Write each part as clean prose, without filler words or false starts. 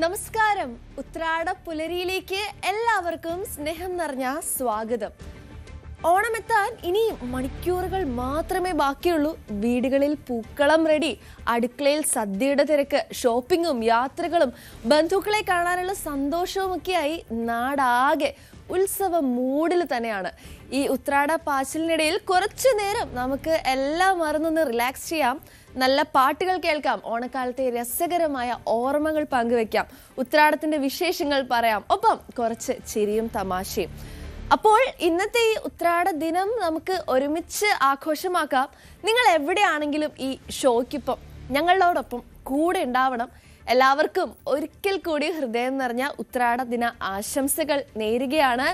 നമസ്കാരം. ഉത്രാട പുലരിയിലേക്ക് എല്ലാവർക്കും സ്നേഹം നിറഞ്ഞ സ്വാഗതം. ഓണമെത്താൻ ഇനി മണിക്കൂറുകൾ മാത്രമേ ബാക്കിയുള്ളൂ. വീടുകളിൽ പൂക്കളം റെഡി, അടുക്കളയിൽ സദ്യയുടെ തിരക്ക്, ഷോപ്പിങ്ങും യാത്രകളും ബന്ധുക്കളെ കാണാനുള്ള സന്തോഷവുമൊക്കെയായി നാടാകെ ഉത്സവ മൂഡിൽ തന്നെയാണ്. ഈ ഉത്രാട പാച്ചിലിനിടയിൽ കുറച്ചു നേരം നമുക്ക് എല്ലാം മറന്നൊന്ന് റിലാക്സ് ചെയ്യാം, നല്ല പാട്ടുകൾ കേൾക്കാം, ഓണക്കാലത്തെ രസകരമായ ഓർമ്മകൾ പങ്കുവെക്കാം, ഉത്രാടത്തിന്റെ വിശേഷങ്ങൾ പറയാം, ഒപ്പം കുറച്ച് ചിരിയും തമാശയും. അപ്പോൾ ഇന്നത്തെ ഈ ഉത്രാട ദിനം നമുക്ക് ഒരുമിച്ച് ആഘോഷമാക്കാം. നിങ്ങൾ എവിടെയാണെങ്കിലും ഈ ഷോയ്ക്കൊപ്പം ഞങ്ങളോടൊപ്പം കൂടെ ഉണ്ടാവണം. എല്ലാവർക്കും ഒരിക്കൽ കൂടി ഹൃദയം നിറഞ്ഞ ഉത്രാട ദിന ആശംസകൾ നേരുകയാണ്.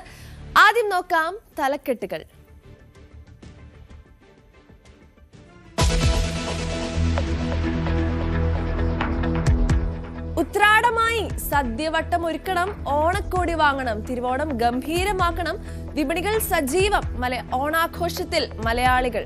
ആദ്യം നോക്കാം തലക്കെട്ടുകൾ. ഉത്രാടമായി സദ്യവട്ടം ഒരുക്കണം, ഓണക്കോടി വാങ്ങണം, തിരുവോണം ഗംഭീരമാക്കണം, വിപണികൾ സജീവം, ഓണാഘോഷത്തിൽ മലയാളികൾ.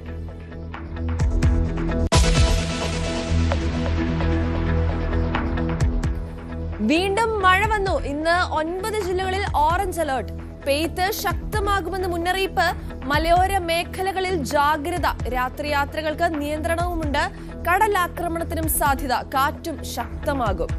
വീണ്ടും മഴ വന്നു. ഇന്ന് 9 ജില്ലകളിൽ ഓറഞ്ച് അലേർട്ട്. പെയ്ത്ത് ശക്തമാകുമെന്ന് മുന്നറിയിപ്പ്. മലയോര മേഖലകളിൽ ജാഗ്രത. രാത്രി യാത്രകൾക്ക് നിയന്ത്രണവുമുണ്ട്. കടലാക്രമണത്തിനും സാധ്യത. കാറ്റും ശക്തമാകും.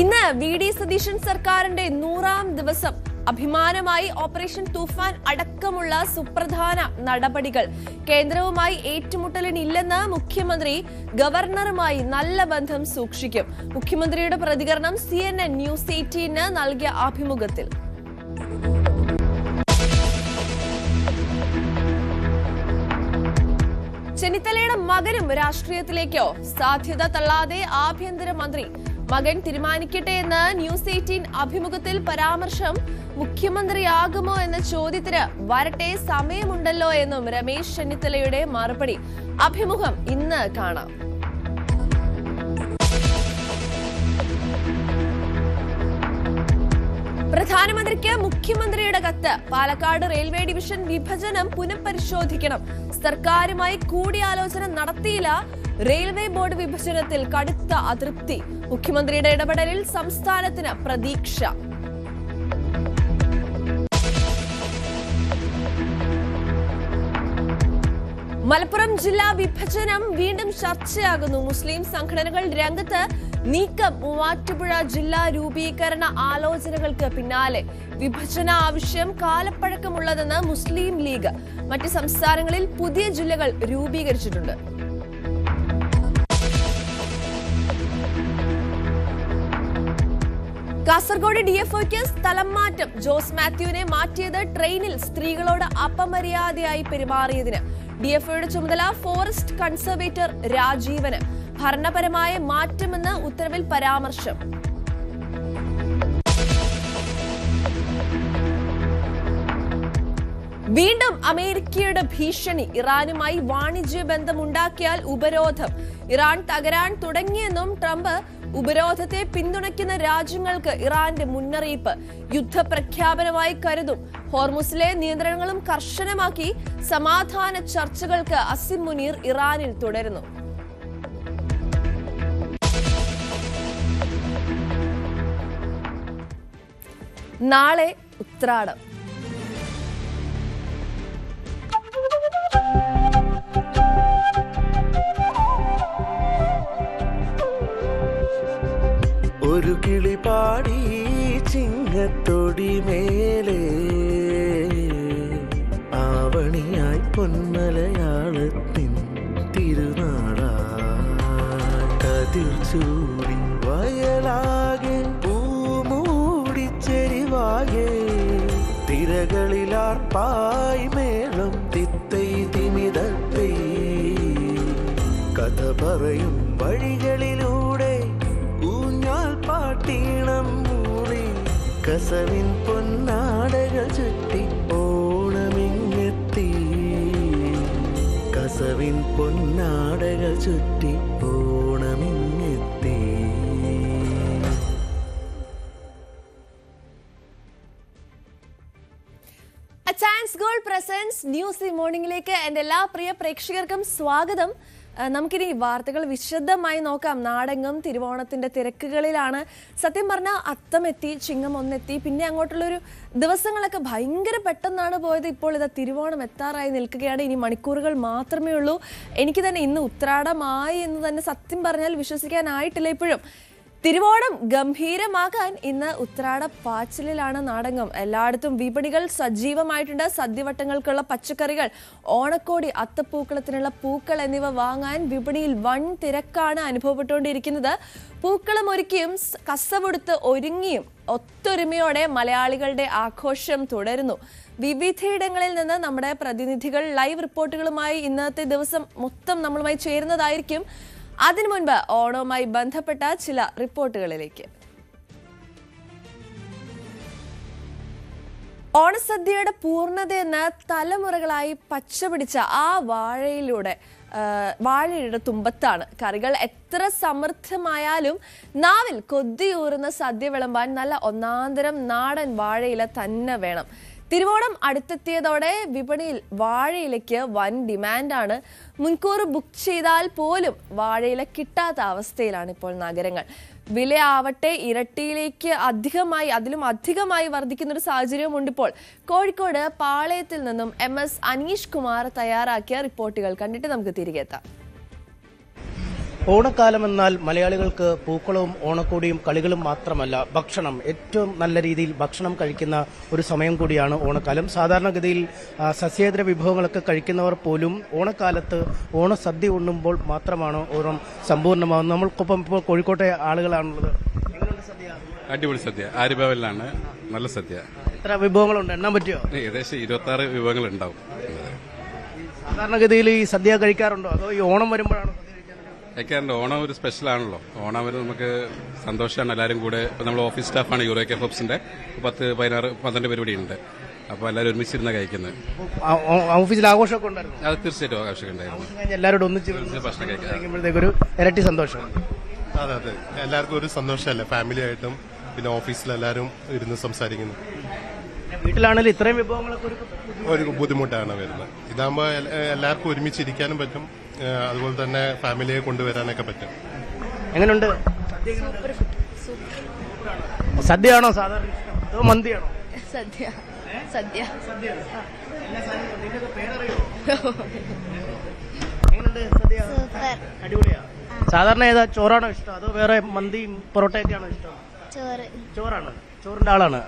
ഇന്ന് വി.ഡി. സതീശൻ സർക്കാരിന്റെ 100ാം ദിവസം. അഭിമാനമായി ഓപ്പറേഷൻ തൂഫാൻ അടക്കമുള്ള സുപ്രധാന നടപടികൾ. കേന്ദ്രവുമായി ഏറ്റുമുട്ടലിനില്ലെന്ന് മുഖ്യമന്ത്രി. ഗവർണറുമായി നല്ല ബന്ധം സൂക്ഷിക്കും. മുഖ്യമന്ത്രിയുടെ പ്രതികരണം CNN ന്യൂസ് 18 നൽകിയ അഭിമുഖത്തിൽ. ചെന്നിത്തലയുടെ മകനും രാഷ്ട്രീയത്തിലേക്കോ? സാധ്യത തള്ളാതെ ആഭ്യന്തരമന്ത്രി. മകൻ തീരുമാനിക്കട്ടെ എന്ന് ന്യൂസ് 18 അഭിമുഖത്തിൽ പരാമർശം. മുഖ്യമന്ത്രിയാകുമോ എന്ന ചോദ്യത്തിന് വരട്ടെ, സമയമുണ്ടല്ലോ എന്നും രമേശ് ചെന്നിത്തലയുടെ മറുപടി. അഭിമുഖം ഇന്ന് കാണാം. പ്രധാനമന്ത്രിക്ക് മുഖ്യമന്ത്രിയുടെ കത്ത്. പാലക്കാട് റെയിൽവേ ഡിവിഷൻ വിഭജനം പുനഃപരിശോധിക്കണം. സർക്കാരുമായി കൂടിയാലോചന നടത്തിയില്ല. റെയിൽവേ ബോർഡ് വിഭജനത്തിൽ കടുത്ത അതൃപ്തി. മുഖ്യമന്ത്രിയുടെ ഇടപെടലിൽ സംസ്ഥാനത്തിന് പ്രതീക്ഷ. മലപ്പുറം ജില്ലാ വിഭജനം വീണ്ടും ചർച്ചയാകുന്നു. മുസ്ലിം സംഘടനകൾ രംഗത്ത്. നീക്കം മൂവാറ്റുപുഴ ജില്ലാ രൂപീകരണ ആലോചനകൾക്ക് പിന്നാലെ. വിഭജന ആവശ്യം കാലപ്പഴക്കമുള്ളതെന്ന് മുസ്ലിം ലീഗ്. മറ്റ് സംസ്ഥാനങ്ങളിൽ പുതിയ ജില്ലകൾ രൂപീകരിച്ചിട്ടുണ്ട്. കാസർഗോഡ് DFOയ്ക്ക് സ്ഥലം മാറ്റം. ജോസ് മാത്യുവിനെ മാറ്റിയത് ട്രെയിനിൽ സ്ത്രീകളോട് അപമര്യാദയായി പെരുമാറിയതിന്. DFOയുടെ ചുമതല ഫോറസ്റ്റ് കൺസർവേറ്റർ രാജീവന്. ഭരണപരമായ മാറ്റമെന്ന് ഉത്തരവിൽ പരാമർശം. വീണ്ടും അമേരിക്കയുടെ ഭീഷണി. ഇറാനുമായി വാണിജ്യ ബന്ധമുണ്ടാക്കിയാൽ ഉപരോധം. ഇറാൻ തകരാൻ തുടങ്ങിയെന്നും ട്രംപ്. ഉപരോധത്തെ പിന്തുണയ്ക്കുന്ന രാജ്യങ്ങൾക്ക് ഇറാന്റെ മുന്നറിയിപ്പ്. യുദ്ധപ്രഖ്യാപനമായി കരുതും. ഹോർമുസിലെ നിയന്ത്രണങ്ങളും കർശനമാക്കി. സമാധാന ചർച്ചകൾക്ക് അസിം മുനീർ ഇറാനിൽ തുടരുന്നു. നാളെ ഉത്രാടം. ഒരു കിളി പാടി ചിങ്ങത്തൊടി മേലെ, ആവണിയായി പൊന്മലയാളത്തിൻ തിരുനാളാതിർ ചൂടി വയലാകെ പൂമൂടിച്ചെരിവാകെ. തിരകളിലാർപ്പായി മേളം തിത്തൈ തിമിതത്തൈ. കഥ പറയും വഴികളിലൂടെ ഊഞ്ഞാൽ പാട്ടീണം മൂളി. കസവിൻ പൊന്നാടകൾ ചുറ്റി ഓണമിങ്ങെത്തി. കസവിൻ പൊന്നാടകൾ ചുറ്റി ഓണമിങ്ങെത്തി. അച്ചയൻസ് ഗോൾഡ് പ്രസൻസ് ന്യൂസ് മോർണിംഗിലേക്ക് എൻ്റെ എല്ലാ പ്രിയ പ്രേക്ഷകർക്കും സ്വാഗതം. നമുക്കിനി വാർത്തകൾ വിശദമായി നോക്കാം. നാടെങ്ങും തിരുവോണത്തിന്റെ തിരക്കുകളിലാണ്. സത്യം പറഞ്ഞാൽ അത്തമെത്തി, ചിങ്ങം ഒന്നെത്തി, പിന്നെ അങ്ങോട്ടുള്ളൊരു ദിവസങ്ങളൊക്കെ ഭയങ്കര പെട്ടെന്നാണ് പോയത്. ഇപ്പോൾ ഇതാ തിരുവോണം എത്താറായി നിൽക്കുകയാണ്. ഇനി മണിക്കൂറുകൾ മാത്രമേ ഉള്ളൂ. എനിക്ക് തന്നെ ഇന്ന് ഉത്രാടമായി എന്ന് തന്നെ സത്യം പറഞ്ഞാൽ വിശ്വസിക്കാനായിട്ടില്ല. ഇപ്പോഴും തിരുവോണം ഗംഭീരമാകാൻ ഇന്ന് ഉത്രാട പാച്ചിലിലാണ് നാടെങ്ങും. എല്ലായിടത്തും വിപണികൾ സജീവമായിട്ടുണ്ട്. സദ്യവട്ടങ്ങൾക്കുള്ള പച്ചക്കറികൾ, ഓണക്കോടി, അത്തപ്പൂക്കളത്തിനുള്ള പൂക്കൾ എന്നിവ വാങ്ങാൻ വിപണിയിൽ വൻ തിരക്കാണ് അനുഭവപ്പെട്ടുകൊണ്ടിരിക്കുന്നത്. പൂക്കളം ഒരുക്കിയും കസവെടുത്ത് ഒരുങ്ങിയും ഒത്തൊരുമയോടെ മലയാളികളുടെ ആഘോഷം തുടരുന്നു. വിവിധയിടങ്ങളിൽ നിന്ന് നമ്മുടെ പ്രതിനിധികൾ ലൈവ് റിപ്പോർട്ടുകളുമായി ഇന്നത്തെ ദിവസം മൊത്തം നമ്മളുമായി ചേരുന്നതായിരിക്കും. അതിനു മുൻപ് ഓണവുമായി ബന്ധപ്പെട്ട ചില റിപ്പോർട്ടുകളിലേക്ക്. ഓണസദ്യയുടെ പൂർണ്ണതയെന്ന് തലമുറകളായി പച്ചപിടിച്ച ആ വാഴയുടെ തുമ്പത്താണ്. കറികൾ എത്ര സമൃദ്ധമായാലും നാവിൽ കൊതിയൂറുന്ന സദ്യ വിളമ്പാൻ നല്ല ഒന്നാന്തരം നാടൻ വാഴയില തന്നെ വേണം. തിരുവോണം അടുത്തെത്തിയതോടെ വിപണിയിൽ വാഴയിലയ്ക്ക് വൻ ഡിമാൻഡാണ്. മുൻകൂർ ബുക്ക് ചെയ്താൽ പോലും വാഴയില കിട്ടാത്ത അവസ്ഥയിലാണ് ഇപ്പോൾ നഗരങ്ങൾ. വില ആവട്ടെ ഇരട്ടിയിലേക്ക് അതിലും അധികമായി വർദ്ധിക്കുന്ന ഒരു സാഹചര്യമുണ്ട് ഇപ്പോൾ. കോഴിക്കോട് പാളയത്തിൽ നിന്നും MS അനീഷ് കുമാർ തയ്യാറാക്കിയ റിപ്പോർട്ടുകൾ കണ്ടിട്ട് നമുക്ക് തിരികെ എത്താം. ഓണക്കാലം എന്നാൽ മലയാളികൾക്ക് പൂക്കളവും ഓണക്കോടിയും കളികളും മാത്രമല്ല, ഭക്ഷണം, ഏറ്റവും നല്ല രീതിയിൽ ഭക്ഷണം കഴിക്കുന്ന ഒരു സമയം കൂടിയാണ് ഓണക്കാലം. സാധാരണഗതിയിൽ സസ്യേതര വിഭവങ്ങളൊക്കെ കഴിക്കുന്നവർ പോലും ഓണക്കാലത്ത് ഓണസദ്യ ഉണ്ണുമ്പോൾ മാത്രമാണ് ഓണം സമ്പൂർണ്ണമാകുന്നത്. നമ്മൾക്കൊപ്പം ഇപ്പോൾ കോഴിക്കോട്ടെ ആളുകളാണുള്ളത്. അടിപൊളി സദ്യ, ആര്യഭവനിലാണ്. നല്ല സദ്യ. എത്ര വിഭവങ്ങളുണ്ട്, എണ്ണാൻ പറ്റുമോ? ഏകദേശം 26 വിഭവങ്ങൾ ഉണ്ടാവും. സാധാരണഗതിയിൽ ഈ സദ്യ കഴിക്കാറുണ്ടോ, അതോ ഈ ഓണം വരുമ്പോഴാണോ? കഴിക്കാറുണ്ട്. ഓണം ഒരു സ്പെഷ്യലാണല്ലോ. ഓണം വരെ നമുക്ക് സന്തോഷമാണ്. എല്ലാവരും കൂടെ ഇപ്പം നമ്മൾ ഓഫീസ് സ്റ്റാഫാണ് യൂറോക്കെ ഫോപ്സിന്റെ 10-12 പരിപാടി ഉണ്ട്. അപ്പോൾ എല്ലാവരും ഒരുമിച്ചിരുന്ന കഴിക്കുന്നത്. ഓഫീസിൽ ആഘോഷമൊക്കെ ഉണ്ടായിരുന്നു? അത് തീർച്ചയായിട്ടും ആഘോഷം ഉണ്ടായിരുന്നു. എല്ലാവരോടും ഒന്നിച്ച് ഭക്ഷണം കഴിക്കുമ്പോഴത്തേക്കൊരു ഇരട്ടി സന്തോഷം. അതെ അതെ, എല്ലാവർക്കും ഒരു സന്തോഷമല്ലേ, ഫാമിലി ആയിട്ടും പിന്നെ ഓഫീസിലെല്ലാവരും ഇരുന്ന് സംസാരിക്കുന്നു. വീട്ടിലാണെങ്കിലും ഇത്രയും വിഭവങ്ങളൊക്കെ ഒരു ബുദ്ധിമുട്ടാണ് വരുന്നത്. ഇതാകുമ്പോൾ എല്ലാവർക്കും ഒരുമിച്ചിരിക്കാനും പറ്റും, അതുപോലെ തന്നെ ഫാമിലിയെ കൊണ്ടുവരാനൊക്കെ പറ്റും. എങ്ങനെയുണ്ട്? സദ്യയാണോ സാധാരണ ഇഷ്ടം, അതോ മന്തിയാണോ? സദ്യ സദ്യ എങ്ങനെയുണ്ട് സദ്യ? അടിപൊളിയാ. സാധാരണ ഏതാ, ചോറാണോ ഇഷ്ടം, അതോ വേറെ മന്തിയും പൊറോട്ടയൊക്കെയാണോ ഇഷ്ടം? ചോറാണ്. ചോറിന്റെ ആളാണ്.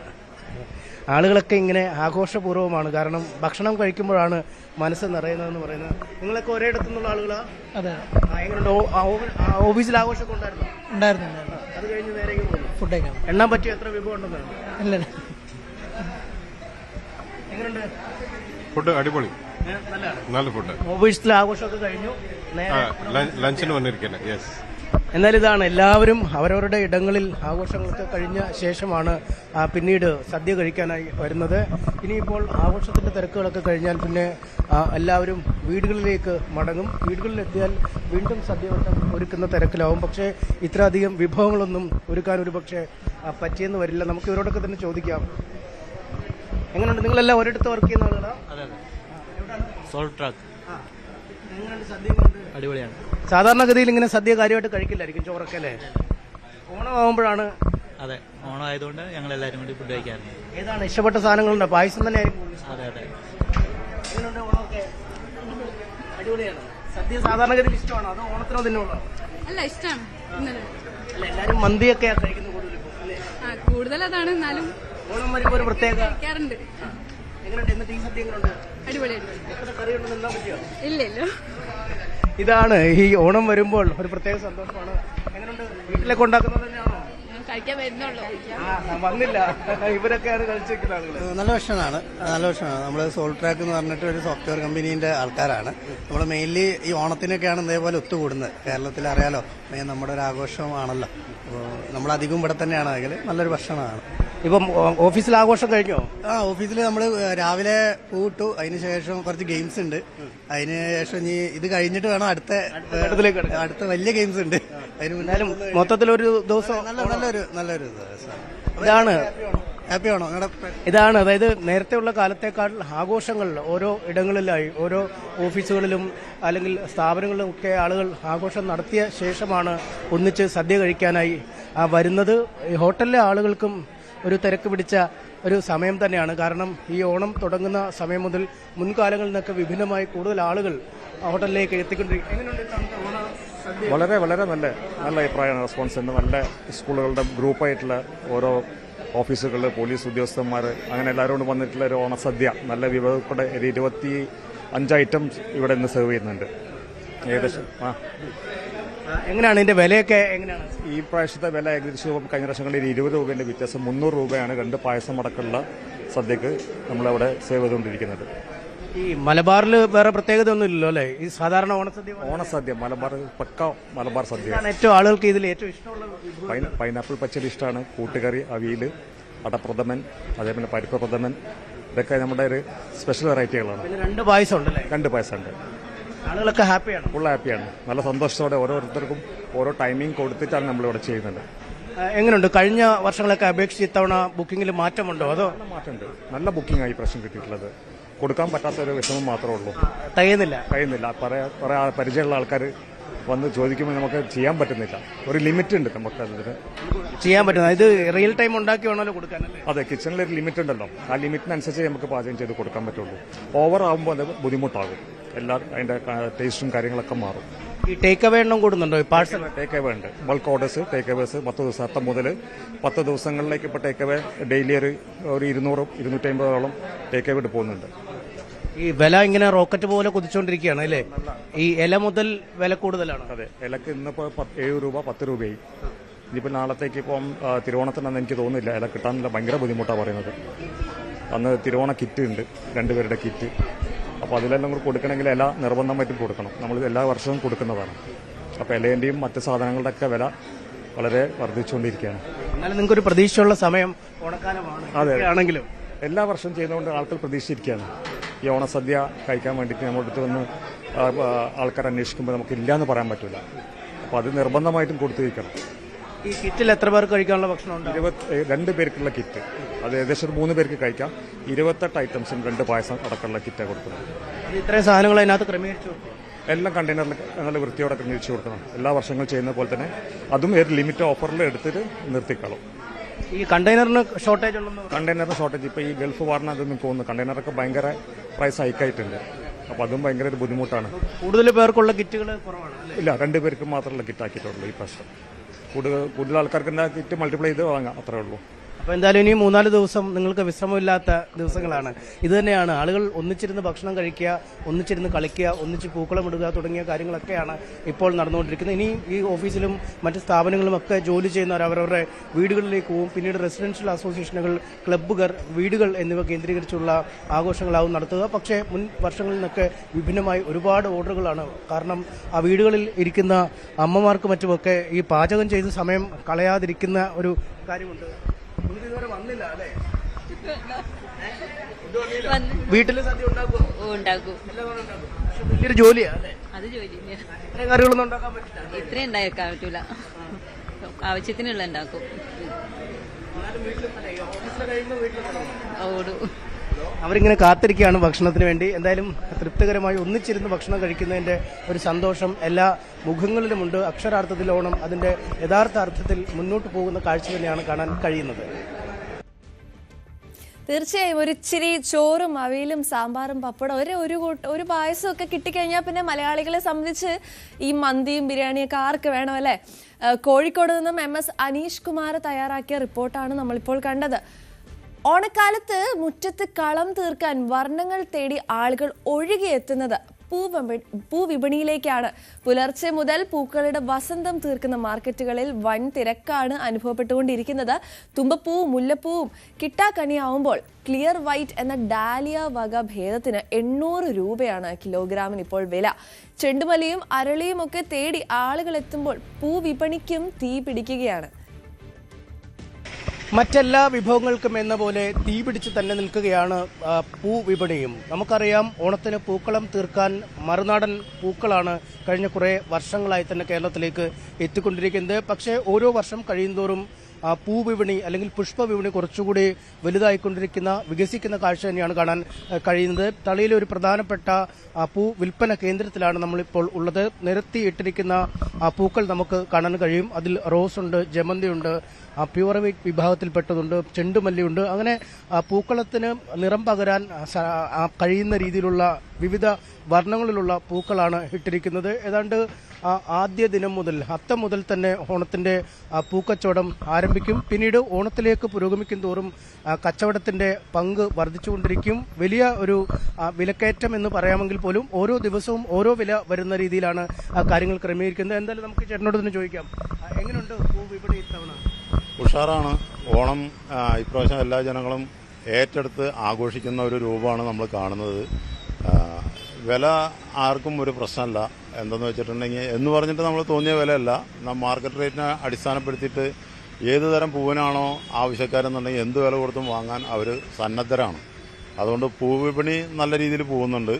ആളുകളൊക്കെ ഇങ്ങനെ ആഘോഷപൂർവ്വമാണ്. കാരണം ഭക്ഷണം കഴിക്കുമ്പോഴാണ് മനസ്സ് നിറയുന്നതെന്ന് പറയുന്നത്. നിങ്ങളൊക്കെ ഒരേയിടത്തു നിന്നുള്ള ആളുകളാ? അതെ. എങ്ങനെയുണ്ട്? ഓഫീസിൽ ആഘോഷമൊക്കെ ഉണ്ടായിരുന്നു? അത് കഴിഞ്ഞ് നേരെ ഫുഡ് കഴിക്കാം. എണ്ണാൻ പറ്റിയ എത്ര വിഭവം ഉണ്ടെന്നാണ്? അല്ല, എങ്ങനെയുണ്ട് ഫുഡ്? അടിപൊളി, നല്ല ഫുഡ്. ഓഫീസിലെ ആഘോഷമൊക്കെ കഴിഞ്ഞു ലഞ്ചിന് വന്നിരിക്കുന്നത്. യെസ്. എന്നാൽ ഇതാണ്, എല്ലാവരും അവരവരുടെ ഇടങ്ങളിൽ ആഘോഷങ്ങളൊക്കെ കഴിഞ്ഞ ശേഷമാണ് പിന്നീട് സദ്യ കഴിക്കാനായി വരുന്നത്. ഇനിയിപ്പോൾ ആഘോഷത്തിന്റെ തിരക്കുകളൊക്കെ കഴിഞ്ഞാൽ പിന്നെ എല്ലാവരും വീടുകളിലേക്ക് മടങ്ങും. വീടുകളിലെത്തിയാൽ വീണ്ടും സദ്യവട്ടം ഒരുക്കുന്ന തിരക്കിലാവും. പക്ഷേ ഇത്രയധികം വിഭവങ്ങളൊന്നും ഒരുക്കാൻ ഒരു പക്ഷേ പറ്റിയെന്ന് വരില്ല. നമുക്ക് ഇവരോടൊക്കെ തന്നെ ചോദിക്കാം. എങ്ങനെയുണ്ട്? നിങ്ങളെല്ലാം ഒരിടത്ത് വർക്ക് ചെയ്യുന്ന ആളുകളാ? Salt track. അടിപൊളിയാണ്. സാധാരണഗതിയിൽ ഇങ്ങനെ സദ്യ കാര്യമായിട്ട് കഴിക്കില്ലായിരിക്കും, ചോറൊക്കെ അല്ലേ? ഓണമാകുമ്പോഴാണ്. അതെ, ഓണം ആയതുകൊണ്ട് ഞങ്ങൾ എല്ലാവരും കൂടി ഫുഡ് കഴിക്കാറുണ്ട്. ഏതാണ് ഇഷ്ടപ്പെട്ട സാധനങ്ങളുണ്ടോ? പായസം തന്നെ ആയിരിക്കും. അതെ അതെ. എങ്ങനെയുണ്ട് ഓണമൊക്കെ? അടിപൊളിയാണ്. സദ്യ സാധാരണഗതിയിൽ ഇഷ്ടമാണോ, അതോ ഓണത്തിനോ തന്നെയുള്ളോ? അല്ല, ഇഷ്ടമാണ്. അല്ല, എല്ലാവരും മന്തിയൊക്കെയാ കഴിക്കുന്നത് കൂടുതൽ അതാണ്. എന്നാലും ഓണം വരുമ്പോൾ ഒരു പ്രത്യേക കഴിക്കാറുണ്ട്. എങ്ങനെയുണ്ട് ഇന്നത്തെ ഈ സദ്യ? എങ്ങനെയുണ്ട്? അടിപൊളി. എത്ര കറിയുണ്ടെന്ന് എന്നാ പറ്റിയോ? ഇല്ലല്ലോ. ഇതാണ് ഈ ഓണം വരുമ്പോൾ ഒരു പ്രത്യേക സന്തോഷമാണ്. എങ്ങനെയുണ്ട്? വീട്ടിലൊക്കെ ഉണ്ടാക്കുന്നത് തന്നെയാണോ? കഴിക്കാൻ വരുന്നുള്ളൂ. വന്നില്ല, ഇവരൊക്കെയാണ് കഴിച്ചു വെക്കുന്ന ആളുകൾ. നല്ല ഭക്ഷണമാണ്. നമ്മൾ സോൾ ട്രാക്ക് എന്ന് പറഞ്ഞിട്ട് ഒരു സോഫ്റ്റ്വെയർ കമ്പനീന്റെ ആൾക്കാരാണ്. നമ്മൾ മെയിൻലി ഈ ഓണത്തിനൊക്കെയാണ് ഇതേപോലെ ഒത്തുകൂടുന്നത്. കേരളത്തിൽ അറിയാലോ, നമ്മുടെ ഒരു ആഘോഷമാണല്ലോ. അപ്പോൾ നമ്മൾ അധികം ഇവിടെ തന്നെയാണ്. അതിൽ നല്ലൊരു ഭക്ഷണമാണ്. ഇപ്പം ഓഫീസിൽ ആഘോഷം കഴിഞ്ഞോ? ഓഫീസിൽ നമ്മൾ രാവിലെ പൂട്ടു, അതിനുശേഷം കുറച്ച് ഗെയിംസ് ഉണ്ട്. അതിനുശേഷം ഇനി ഇത് കഴിഞ്ഞിട്ട് വേണം അടുത്ത വലിയ ഗെയിംസ് ഉണ്ട്. അതിന് മുന്നാലും മൊത്തത്തിലൊരു ദിവസം നല്ലൊരു ദിവസം. ഇതാണ് ഹാപ്പിയാണോ നിങ്ങളുടെ? ഇതാണ്, അതായത് നേരത്തെയുള്ള കാലത്തേക്കാൾ ആഘോഷങ്ങൾ ഓരോ ഇടങ്ങളിലായി, ഓരോ ഓഫീസുകളിലും അല്ലെങ്കിൽ സ്ഥാപനങ്ങളിലും ഒക്കെ ആളുകൾ ആഘോഷം നടത്തിയ ശേഷമാണ് ഒന്നിച്ച് സദ്യ കഴിക്കാനായി വരുന്നത്. ഈ ഹോട്ടലിലെ ആളുകൾക്കും ഒരു തിരക്ക് പിടിച്ച ഒരു സമയം തന്നെയാണ്. കാരണം ഈ ഓണം തുടങ്ങുന്ന സമയം മുതൽ മുൻകാലങ്ങളിൽ നിന്നൊക്കെ വിഭിന്നമായി കൂടുതൽ ആളുകൾ ഹോട്ടലിലേക്ക് എത്തിക്കൊണ്ടിരിക്കും. വളരെ വളരെ നല്ല അഭിപ്രായമാണ്. റെസ്പോൺസ് ഉണ്ട്. നല്ല സ്കൂളുകളുടെ ഗ്രൂപ്പായിട്ടുള്ള ഓരോ ഓഫീസുകളിൽ പോലീസ് ഉദ്യോഗസ്ഥന്മാർ അങ്ങനെ എല്ലാവരും വന്നിട്ടുള്ള ഒരു ഓണസദ്യ നല്ല വിഭവക്കൂടെ 25 ഐറ്റംസ് ഇവിടെ ഇന്ന് സെർവ് ചെയ്യുന്നുണ്ട്. ഏകദേശം എങ്ങനെയാണ് ഇതിന്റെ വിലയൊക്കെ? എങ്ങനെയാണ് ഈ പ്രാവശ്യത്തെ വില? ഏകദേശം കഴിഞ്ഞ പ്രാവശ്യങ്ങളിൽ 20 രൂപേൻ്റെ വ്യത്യാസം 300 രൂപയാണ് 2 പായസം അടക്കമുള്ള സദ്യക്ക് നമ്മളവിടെ സേവ് ചെയ്തുകൊണ്ടിരിക്കുന്നത്. ഈ മലബാറിൽ വേറെ പ്രത്യേകത ഒന്നും ഇല്ലല്ലോ അല്ലേ? ഈ സാധാരണ ഓണസദ്യ മലബാർ പക്ക മലബാർ സദ്യ. ഏറ്റവും ആളുകൾക്ക് ഇതിൽ ഏറ്റവും ഇഷ്ടമുള്ള പൈനാപ്പിൾ പച്ചടി ഇഷ്ടമാണ്. കൂട്ടുകറി, അവിയൽ, അടപ്രഥമൻ, അതേപോലെ പരിപ്പ് പ്രഥമൻ, ഇതൊക്കെ നമ്മുടെ ഒരു സ്പെഷ്യൽ വെറൈറ്റികളാണ്. 2 പായസം ഉണ്ടല്ലേ? 2 പായസമുണ്ട്. ആളുകളൊക്കെ ഹാപ്പിയാണ്? ഫുൾ ഹാപ്പിയാണ്. നല്ല സന്തോഷത്തോടെ ഓരോരുത്തർക്കും ഓരോ ടൈമിംഗ് കൊടുത്തിട്ടാണ് നമ്മളിവിടെ ചെയ്യുന്നത്. എങ്ങനെയുണ്ട്? കഴിഞ്ഞ വർഷങ്ങളൊക്കെ അപേക്ഷിച്ച് ഇത്തവണ ബുക്കിംഗിൽ മാറ്റമുണ്ടോ? അതോ? മാറ്റമുണ്ട്. നല്ല ബുക്കിംഗ് ആയി പ്രശ്നം കിട്ടിയിട്ടുള്ളത്. കൊടുക്കാൻ പറ്റാത്തൊരു വിഷമം മാത്രമേ ഉള്ളൂ. കഴിയുന്നില്ല. കുറെ പരിചയമുള്ള ആൾക്കാർ വന്ന് ചോദിക്കുമ്പോൾ നമുക്ക് ചെയ്യാൻ പറ്റുന്നില്ല. ഒരു ലിമിറ്റ് ഉണ്ട് നമുക്ക് അതിന് ചെയ്യാൻ പറ്റുന്നത്. ഇത് റിയൽ ടൈം ഉണ്ടാക്കി വേണമല്ലോ കൊടുക്കാനല്ലേ? അതെ, കിച്ചണിൽ ഒരു ലിമിറ്റ് ഉണ്ടല്ലോ. ആ ലിമിറ്റിനനുസരിച്ച് നമുക്ക് പാചകം ചെയ്ത് കൊടുക്കാൻ പറ്റുള്ളൂ. ഓവർ ആകുമ്പോൾ അത് ബുദ്ധിമുട്ടാകും. അതിന്റെ ടേസ്റ്റും കാര്യങ്ങളൊക്കെ മാറും. ഈ ടേക്ക് അവേ എണ്ണം കൂടുന്നുണ്ടോ? പാഴ്സൽ ടേക്ക് അവേ ഉണ്ട്. ബൾക്ക് ഓർഡേഴ്സ്, ടേക്ക് അവേഴ്സ് 10 ദിവസം മുതൽ 10 ദിവസങ്ങളിലേക്ക് ഇപ്പോൾ ടേക്ക് അവേ ഡെയിലി ഒരു 200-250 ടേക്ക് അവേ പോകുന്നുണ്ട്. ഈ വില ഇങ്ങനെ റോക്കറ്റ് പോലെ കുതിച്ചുകൊണ്ടിരിക്കുകയാണ് അല്ലേ? ഈ ഇല മുതൽ വില കൂടുതലാണ്. അതെ, ഇലക്ക് ഇന്നിപ്പോൾ 7 രൂപ 10 രൂപയായി. ഇനിയിപ്പോൾ നാളത്തേക്ക് ഇപ്പം തിരുവോണത്തിനെന്ന് എനിക്ക് തോന്നുന്നില്ല ഇല കിട്ടാനില്ല. ഭയങ്കര ബുദ്ധിമുട്ടാണ് പറയുന്നത്. അന്ന് തിരുവോണ കിറ്റ് ഉണ്ട്, 2 പേരുടെ കിറ്റ്. അപ്പോൾ അതിലെല്ലാം കൂടി കൊടുക്കണമെങ്കിൽ ഇല നിർബന്ധമായിട്ടും കൊടുക്കണം. നമ്മൾ എല്ലാ വർഷവും കൊടുക്കുന്നതാണ്. അപ്പോൾ ഇലേൻ്റെയും മറ്റ് സാധനങ്ങളുടെ ഒക്കെ വില വളരെ വർദ്ധിച്ചുകൊണ്ടിരിക്കുകയാണ്. എന്നാലും നിങ്ങൾക്കൊരു പ്രതീക്ഷയുള്ള സമയം ഓണക്കാലമാണ്. അതെ, ആണെങ്കിലും എല്ലാ വർഷവും ചെയ്യുന്നതുകൊണ്ട് ആൾക്കാർ പ്രതീക്ഷിച്ചിരിക്കുകയാണ്. ഈ ഓണസദ്യ കഴിക്കാൻ വേണ്ടിയിട്ട് നമ്മുടെ അടുത്ത് വന്ന് ആൾക്കാർ അന്വേഷിക്കുമ്പോൾ നമുക്ക് ഇല്ലയെന്ന് പറയാൻ പറ്റില്ല. അപ്പോൾ അത് നിർബന്ധമായിട്ടും കൊടുത്തിരിക്കണം. ഈ കിറ്റിൽ എത്ര പേർക്ക് കഴിക്കാനുള്ള ഭക്ഷണം ഉണ്ട്? 2 പേർക്കുള്ള കിറ്റ്. അത് ഏകദേശം 3 പേർക്ക് കഴിക്കാം. 28 ഐറ്റംസും 2 പായസം അടക്കമുള്ള കിറ്റാണ് കൊടുക്കുന്നത്. ഇത്രയും സാധനങ്ങൾ അതിനകത്ത് ക്രമീകരിച്ചു എല്ലാം കണ്ടെയ്നറിൽ നല്ല വൃത്തിയോടെ ക്രമീകരിച്ചു കൊടുക്കണം. എല്ലാ വർഷങ്ങളും ചെയ്യുന്ന പോലെ തന്നെ അതും ഒരു ലിമിറ്റ് ഓഫറിൽ എടുത്തിട്ട് നിർത്തിക്കളും. ഈ കണ്ടെയ്നറിന് ഷോർട്ടേജ് ഉണ്ടെന്ന്? കണ്ടെയ്നറിന് ഷോർട്ടേജ് ഇപ്പോൾ ഈ ഗൾഫ് വാറിന് അതൊന്നും തോന്നുന്നു. കണ്ടെയ്നറൊക്കെ ഭയങ്കര പ്രൈസ് ഹൈക്കായിട്ടുണ്ട്. അപ്പോൾ അതും ഭയങ്കര ഒരു ബുദ്ധിമുട്ടാണ്. കൂടുതൽ പേർക്കുള്ള കിറ്റുകൾ കുറവാണ്? ഇല്ല, 2 പേർക്ക് മാത്രമുള്ള കിറ്റ് ആക്കിയിട്ടുള്ളൂ ഈ പ്രാവശ്യം. കൂടുതൽ ആൾക്കാർക്ക് എന്താ കിറ്റ് മൾട്ടിപ്ലൈ ചെയ്ത് വാങ്ങാം, അത്രേ ഉള്ളൂ. അപ്പോൾ എന്തായാലും ഇനി 3-4 ദിവസം നിങ്ങൾക്ക് വിശ്രമമില്ലാത്ത ദിവസങ്ങളാണ്. ഇത് തന്നെയാണ്, ആളുകൾ ഒന്നിച്ചിരുന്ന് ഭക്ഷണം കഴിക്കുക, ഒന്നിച്ചിരുന്ന് കളിക്കുക, ഒന്നിച്ച് പൂക്കളം ഇടുക തുടങ്ങിയ കാര്യങ്ങളൊക്കെയാണ് ഇപ്പോൾ നടന്നുകൊണ്ടിരിക്കുന്നത്. ഇനി ഈ ഓഫീസിലും മറ്റ് സ്ഥാപനങ്ങളും ഒക്കെ ജോലി ചെയ്യുന്നവർ അവരവരുടെ വീടുകളിലേക്ക് പോകും. പിന്നീട് റെസിഡൻഷ്യൽ അസോസിയേഷനുകൾ, ക്ലബ്ബുകൾ, വീടുകൾ എന്നിവ കേന്ദ്രീകരിച്ചുള്ള ആഘോഷങ്ങളാവും നടത്തുക. പക്ഷേ മുൻ വർഷങ്ങളിൽ നിന്നൊക്കെ വിഭിന്നമായി ഒരുപാട് ഓർഡറുകളാണ്. കാരണം ആ വീടുകളിൽ ഇരിക്കുന്ന അമ്മമാർക്ക് മറ്റുമൊക്കെ ഈ പാചകം ചെയ്ത് സമയം കളയാതിരിക്കുന്ന ഒരു കാര്യമുണ്ട്. ഇതുവരെ വന്നില്ല അല്ലേ? വീട്ടില് സദ്യ ഉണ്ടാക്കും. വലിയൊരു ജോലിയാ അല്ലേ? അത് ജോലി. ഇത്രയും കറികളൊന്നും ഉണ്ടാക്കാൻ പറ്റില്ല. ഇത്രയും ഉണ്ടാക്കാൻ പറ്റൂല. ആവശ്യത്തിനുള്ള ഉണ്ടാക്കും. ഓടും. അവരിങ്ങനെ കാത്തിരിക്കുകയാണ് ഭക്ഷണത്തിന് വേണ്ടി. എന്തായാലും തൃപ്തികരമായി ഒന്നിച്ചിരുന്ന് ഭക്ഷണം കഴിക്കുന്നതിന്റെ ഒരു സന്തോഷം എല്ലാ മുഖങ്ങളിലുമുണ്ട്. അക്ഷരാർത്ഥത്തിൽ ഓണം അതിന്റെ യഥാർത്ഥ അർത്ഥത്തിൽ മുന്നോട്ട് പോകുന്ന കാഴ്ച തന്നെയാണ് കാണാൻ കഴിയുന്നത്. തീർച്ചയായും ഒരു ഇച്ചിരി ചോറും അവിയലും സാമ്പാറും പപ്പടം ഒരു പായസം ഒക്കെ കിട്ടിക്കഴിഞ്ഞാൽ പിന്നെ മലയാളികളെ സംബന്ധിച്ച് ഈ മന്തിയും ബിരിയാണിയൊക്കെ ആർക്ക് വേണം അല്ലേ? കോഴിക്കോട് നിന്നും MS അനീഷ് കുമാർ തയ്യാറാക്കിയ റിപ്പോർട്ടാണ് നമ്മളിപ്പോൾ കണ്ടത്. ഓണക്കാലത്ത് മുറ്റത്ത് കളം തീർക്കാൻ വർണ്ണങ്ങൾ തേടി ആളുകൾ ഒഴുകിയെത്തുന്നത് പൂവിപണിയിലേക്കാണ്. പുലർച്ചെ മുതൽ പൂക്കളുടെ വസന്തം തീർക്കുന്ന മാർക്കറ്റുകളിൽ വൻ തിരക്കാണ് അനുഭവപ്പെട്ടുകൊണ്ടിരിക്കുന്നത്. തുമ്പപ്പൂവും മുല്ലപ്പൂവും കിട്ടാക്കണിയാവുമ്പോൾ ക്ലിയർ വൈറ്റ് എന്ന ഡാലിയ വക ഭേദത്തിന് 800 രൂപയാണ് കിലോഗ്രാമിന് ഇപ്പോൾ വില. ചെണ്ടുമല്ലിയും അരളിയും ഒക്കെ തേടി ആളുകൾ എത്തുമ്പോൾ പൂവിപണിക്കും തീ പിടിക്കുകയാണ്. മറ്റെല്ലാ വിഭവങ്ങൾക്കും എന്ന പോലെ തീപിടിച്ച് തന്നെ നിൽക്കുകയാണ് പൂവിപണിയും. നമുക്കറിയാം, ഓണത്തിന് പൂക്കളം തീർക്കാൻ മറുനാടൻ പൂക്കളാണ് കഴിഞ്ഞ കുറേ വർഷങ്ങളായി തന്നെ കേരളത്തിലേക്ക് എത്തിക്കൊണ്ടിരിക്കുന്നത്. പക്ഷേ ഓരോ വർഷം കഴിയുന്തോറും പൂവിപണി അല്ലെങ്കിൽ പുഷ്പവിപണി കുറച്ചുകൂടി വലുതായിക്കൊണ്ടിരിക്കുന്ന വികസിക്കുന്ന കാഴ്ച തന്നെയാണ് കാണാൻ കഴിയുന്നത്. തളിയിലെ ഒരു പ്രധാനപ്പെട്ട പൂ വിൽപ്പന കേന്ദ്രത്തിലാണ് നമ്മളിപ്പോൾ ഉള്ളത്. നിരത്തിയിട്ടിരിക്കുന്ന പൂക്കൾ നമുക്ക് കാണാൻ കഴിയും. അതിൽ റോസ് ഉണ്ട്, ജമന്തിയുണ്ട്, പ്യുവർ വൈറ്റ് വിഭാഗത്തിൽപ്പെട്ടതുണ്ട്, ചെണ്ടുമല്ലിയുണ്ട്. അങ്ങനെ പൂക്കളത്തിന് നിറം പകരാൻ കഴിയുന്ന രീതിയിലുള്ള വിവിധ വർണ്ണങ്ങളിലുള്ള പൂക്കളാണ് ഇട്ടിരിക്കുന്നത്. ഏതാണ്ട് ആദ്യ ദിനം മുതൽ അത്തം മുതൽ തന്നെ ഓണത്തിന്റെ പൂക്കച്ചവടം ആരംഭിക്കും. പിന്നീട് ഓണത്തിലേക്ക് പുരോഗമിക്കും തോറും കച്ചവടത്തിന്റെ പങ്ക് വർദ്ധിച്ചുകൊണ്ടിരിക്കും. വലിയ ഒരു വിലക്കയറ്റം എന്ന് പറയാമെങ്കിൽ പോലും ഓരോ ദിവസവും ഓരോ വില വരുന്ന രീതിയിലാണ് കാര്യങ്ങൾ ക്രമീകരിക്കുന്നത്. എന്തായാലും നമുക്ക് ചേട്ടനോട് തന്നെ ചോദിക്കാം, എങ്ങനെയുണ്ട് പൂ വിപണി ഇത്തവണ? ഉഷാറാണ്. ഓണം ഇപ്രാവശ്യം എല്ലാ ജനങ്ങളും ഏറ്റെടുത്ത് ആഘോഷിക്കുന്ന ഒരു രൂപമാണ് നമ്മൾ കാണുന്നത്. വില ആർക്കും ഒരു പ്രശ്നമല്ല. എന്തെന്ന് വെച്ചിട്ടുണ്ടെങ്കിൽ എന്ന് പറഞ്ഞിട്ട് നമ്മൾ തോന്നിയ വിലയല്ല, മാർക്കറ്റ് റേറ്റിനെ അടിസ്ഥാനപ്പെടുത്തിയിട്ട് ഏത് തരം പൂവിനാണോ ആവശ്യക്കാരെന്നുണ്ടെങ്കിൽ എന്ത് വില കൊടുത്തും വാങ്ങാൻ അവർ സന്നദ്ധരാണ്. അതുകൊണ്ട് പൂവിപണി നല്ല രീതിയിൽ പോകുന്നുണ്ട്.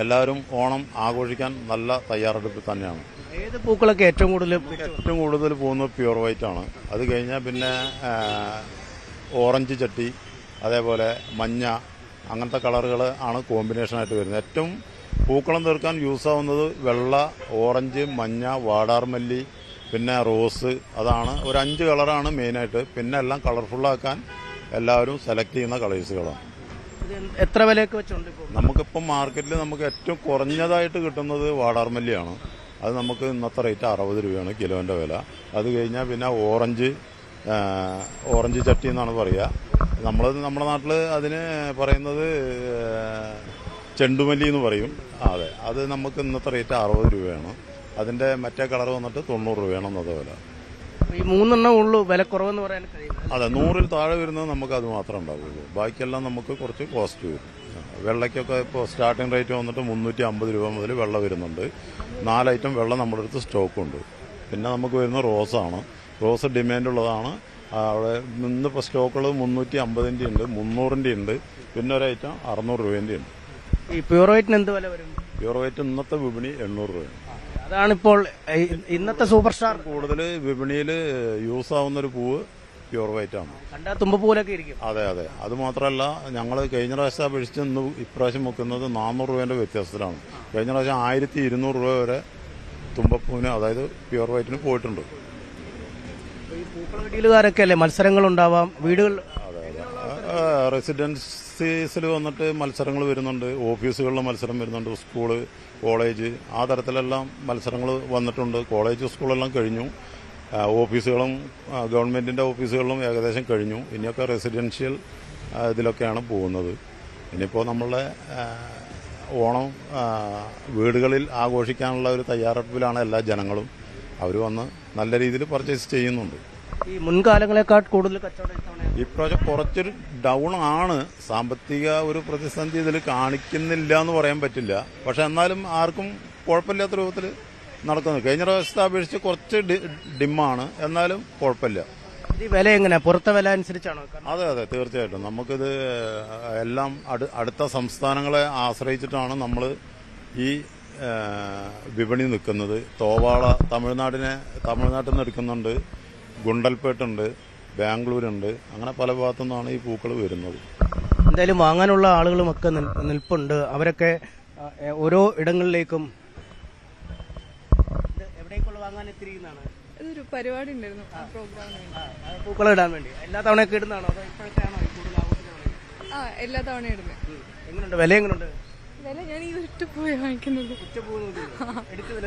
എല്ലാവരും ഓണം ആഘോഷിക്കാൻ നല്ല തയ്യാറെടുപ്പ് തന്നെയാണ്. ഏത് പൂക്കളൊക്കെ ഏറ്റവും കൂടുതൽ പോകുന്നത് പ്യുവർ വൈറ്റ് ആണ്. അത് കഴിഞ്ഞാൽ പിന്നെ ഓറഞ്ച് ചട്ടി, അതേപോലെ മഞ്ഞ, അങ്ങനത്തെ കളറുകൾ ആണ് കോമ്പിനേഷനായിട്ട് വരുന്നത്. ഏറ്റവും പൂക്കളം തീർക്കാൻ യൂസ് ആവുന്നത് വെള്ള, ഓറഞ്ച്, മഞ്ഞ, വാടാർമല്ലി, പിന്നെ റോസ്. അതാണ് ഒരു 5 കളറാണ് മെയിനായിട്ട്. പിന്നെ എല്ലാം കളർഫുള്ളാക്കാൻ എല്ലാവരും സെലക്ട് ചെയ്യുന്ന കളേഴ്സുകളാണ്. എത്ര വിലയൊക്കെ വെച്ചുണ്ട്? നമുക്കിപ്പം മാർക്കറ്റിൽ നമുക്ക് ഏറ്റവും കുറഞ്ഞതായിട്ട് കിട്ടുന്നത് വാടാർമല്ലിയാണ്. അത് നമുക്ക് ഇന്നത്തെ റേറ്റ് 60 രൂപയാണ് കിലോൻ്റെ വില. അത് കഴിഞ്ഞാൽ പിന്നെ ഓറഞ്ച് ചട്ടി എന്നാണ് പറയുക. നമ്മുടെ നാട്ടിൽ അതിന് പറയുന്നത് ചെണ്ടുമല്ലി എന്ന് പറയും. അതെ, അത് നമുക്ക് ഇന്നത്തെ റേറ്റ് 60 രൂപയാണ്. അതിൻ്റെ മറ്റേ കളർ വന്നിട്ട് 90 രൂപയാണ് ഇന്നത്തെ വില. ഈ 3 ഉള്ളൂ വില കുറവെന്ന് പറയാൻ കഴിയും. അതെ, 100-ൽ താഴെ വരുന്നത് നമുക്ക് അത് മാത്രമേ ഉണ്ടാവുള്ളൂ. ബാക്കിയെല്ലാം നമുക്ക് കുറച്ച് കോസ്റ്റ് വരും. വെള്ളയ്ക്കൊക്കെ ഇപ്പോൾ സ്റ്റാർട്ടിംഗ് റേറ്റ് വന്നിട്ട് 350 രൂപ മുതൽ വെള്ള വരുന്നുണ്ട്. 4 ഐറ്റം വെള്ളം നമ്മുടെ അടുത്ത് സ്റ്റോക്കുണ്ട്. പിന്നെ നമുക്ക് വരുന്ന റോസാണ്. റോസ് ഡിമാൻഡുള്ളതാണ്. അവിടെ ഇന്നിപ്പോൾ സ്റ്റോക്കുള്ളത് 350-ൻ്റെ ഉണ്ട്, 300-ൻ്റെ ഉണ്ട്, പിന്നെ ഒരു ഐറ്റം 600 രൂപേൻ്റെ ഉണ്ട്. ഈ പ്യുവർ വൈറ്റിന് എന്ത് വില വരും? പ്യുവർ വൈറ്റ് ഇന്നത്തെ വിപണി 800 രൂപയാണ്. അതാണിപ്പോൾ ഇന്നത്തെ സൂപ്പർ സ്റ്റാർ. കൂടുതൽ വിപണിയിൽ യൂസ് ആവുന്ന ഒരു പൂവ് പ്യുവർ വൈറ്റ് ആണ്. കണ്ടാ തുമ്പപ്പൂലൊക്കെ ഇരിക്കും. അതെ. അത് മാത്രമല്ല, ഞങ്ങൾ കഴിഞ്ഞ പ്രാവശ്യം അപേക്ഷിച്ച് ഇപ്രാവശ്യം വെക്കുന്നത് 400 രൂപേൻ്റെ വ്യത്യാസത്തിലാണ്. കഴിഞ്ഞ പ്രാവശ്യം 1200 രൂപ വരെ തുമ്പപ്പൂവിന്, അതായത് പ്യുവർ വൈറ്റിന് പോയിട്ടുണ്ട്. ഈ പൂക്കള ഡീലുകാരൊക്കെ അല്ലേ മത്സരങ്ങൾ ഉണ്ടാവാം വീടുകൾ? അതെ. റെസിഡൻസീസിൽ വന്നിട്ട് മത്സരങ്ങൾ വരുന്നുണ്ട്, ഓഫീസുകളിൽ മത്സരം വരുന്നുണ്ട്, സ്കൂള്, കോളേജ്, ആ തരത്തിലെല്ലാം മത്സരങ്ങൾ വന്നിട്ടുണ്ട്. കോളേജ്, സ്കൂളെല്ലാം കഴിഞ്ഞു. ഓഫീസുകളും ഗവൺമെൻറ്റിൻ്റെ ഓഫീസുകളിലും ഏകദേശം കഴിഞ്ഞു. ഇനിയൊക്കെ റെസിഡൻഷ്യൽ ഇതിലൊക്കെയാണ് പോകുന്നത്. ഇനിയിപ്പോൾ നമ്മളുടെ ഓണം വീടുകളിൽ ആഘോഷിക്കാനുള്ള ഒരു തയ്യാറെടുപ്പിലാണ് എല്ലാ ജനങ്ങളും. അവർ വന്ന് നല്ല രീതിയിൽ പർച്ചേസ് ചെയ്യുന്നുണ്ട്. ഈ മുൻകാലങ്ങളെക്കാൾ കൂടുതൽ കച്ചവടം ഇപ്രാവശ്യം കുറച്ചൊരു ഡൗൺ ആണ്. സാമ്പത്തിക ഒരു പ്രതിസന്ധി ഇതിൽ കാണിക്കുന്നില്ല എന്ന് പറയാൻ പറ്റില്ല. പക്ഷെ എന്നാലും ആർക്കും കുഴപ്പമില്ലാത്ത രൂപത്തിൽ നടക്കുന്നത്. കഴിഞ്ഞ പ്രാവശ്യത്തെ അപേക്ഷിച്ച് കുറച്ച് ഡിമ്മാണ്, എന്നാലും കുഴപ്പമില്ല. ഈ വില എങ്ങനെയാ? പുറത്തെ വില അനുസരിച്ചാണോ? അതെ, തീർച്ചയായിട്ടും. നമുക്കിത് എല്ലാം അടുത്ത സംസ്ഥാനങ്ങളെ ആശ്രയിച്ചിട്ടാണ് നമ്മൾ ഈ വിപണി നിൽക്കുന്നത്. തോവാള തമിഴ്നാട്ടിൽ നിന്ന് എടുക്കുന്നുണ്ട്, ഗുണ്ടൽപേട്ടുണ്ട്, ബാംഗ്ലൂരുണ്ട്, അങ്ങനെ പല ഭാഗത്തു നിന്നാണ് ഈ പൂക്കൾ വരുന്നത്. എന്തായാലും വാങ്ങാനുള്ള ആളുകളുമൊക്കെ നിൽപ്പുണ്ട്. അവരൊക്കെ ഓരോ ഇടങ്ങളിലേക്കും എവിടേക്കുള്ള വാങ്ങാൻ എത്തിയിരിക്കുന്നതാണ്. ഇതൊരു പരിപാടി ഉണ്ടായിരുന്നു, പൂക്കളം ഇടാൻ വേണ്ടി. എല്ലാ തവണയൊക്കെ ഇടുന്നതാണോ അതോ ഇപ്പോഴൊക്കെയാണോ കൂടുതൽ ആഘോഷിക്കുന്നത്? എല്ലാ തവണയും ഇടുന്നത്. എങ്ങനെയുണ്ട്? വില എങ്ങനെയുണ്ട്? വില ഞാൻ ഈ ഒറ്റപ്പൂവേ വാങ്ങിക്കുന്നുള്ളൂ.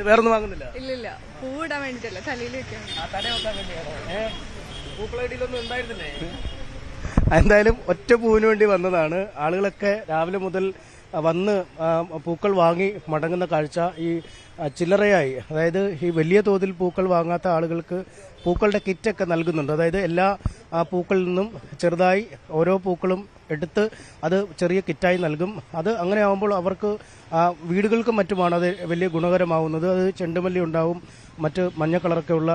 വേറൊന്നും വാങ്ങുന്നില്ല? ഇല്ലില്ല, പൂവിടാൻ വേണ്ടിട്ടല്ല, തലയിൽ വെക്കാൻ. പൂക്കളടിയിലൊന്നും ഉണ്ടായിരുന്നില്ലേ? എന്തായാലും ഒറ്റ പൂവിന് വേണ്ടി വന്നതാണ്. ആളുകളൊക്കെ രാവിലെ മുതൽ വന്ന് പൂക്കൾ വാങ്ങി മടങ്ങുന്ന കാഴ്ച ഈ ചില്ലറയായി, അതായത് ഈ വലിയ തോതിൽ പൂക്കൾ വാങ്ങാത്ത ആളുകൾക്ക് പൂക്കളുടെ കിറ്റൊക്കെ നൽകുന്നുണ്ട്. അതായത് എല്ലാ പൂക്കളിൽ നിന്നും ചെറുതായി ഓരോ പൂക്കളും എടുത്ത് അത് ചെറിയ കിറ്റായി നൽകും. അത് അങ്ങനെ ആകുമ്പോൾ അവർക്ക് വീടുകൾക്കും മറ്റുമാണ് അത് വലിയ ഗുണകരമാവുന്നത്. അത് ചെണ്ടുമല്ലി ഉണ്ടാവും, മറ്റ് മഞ്ഞ കളറൊക്കെ ഉള്ള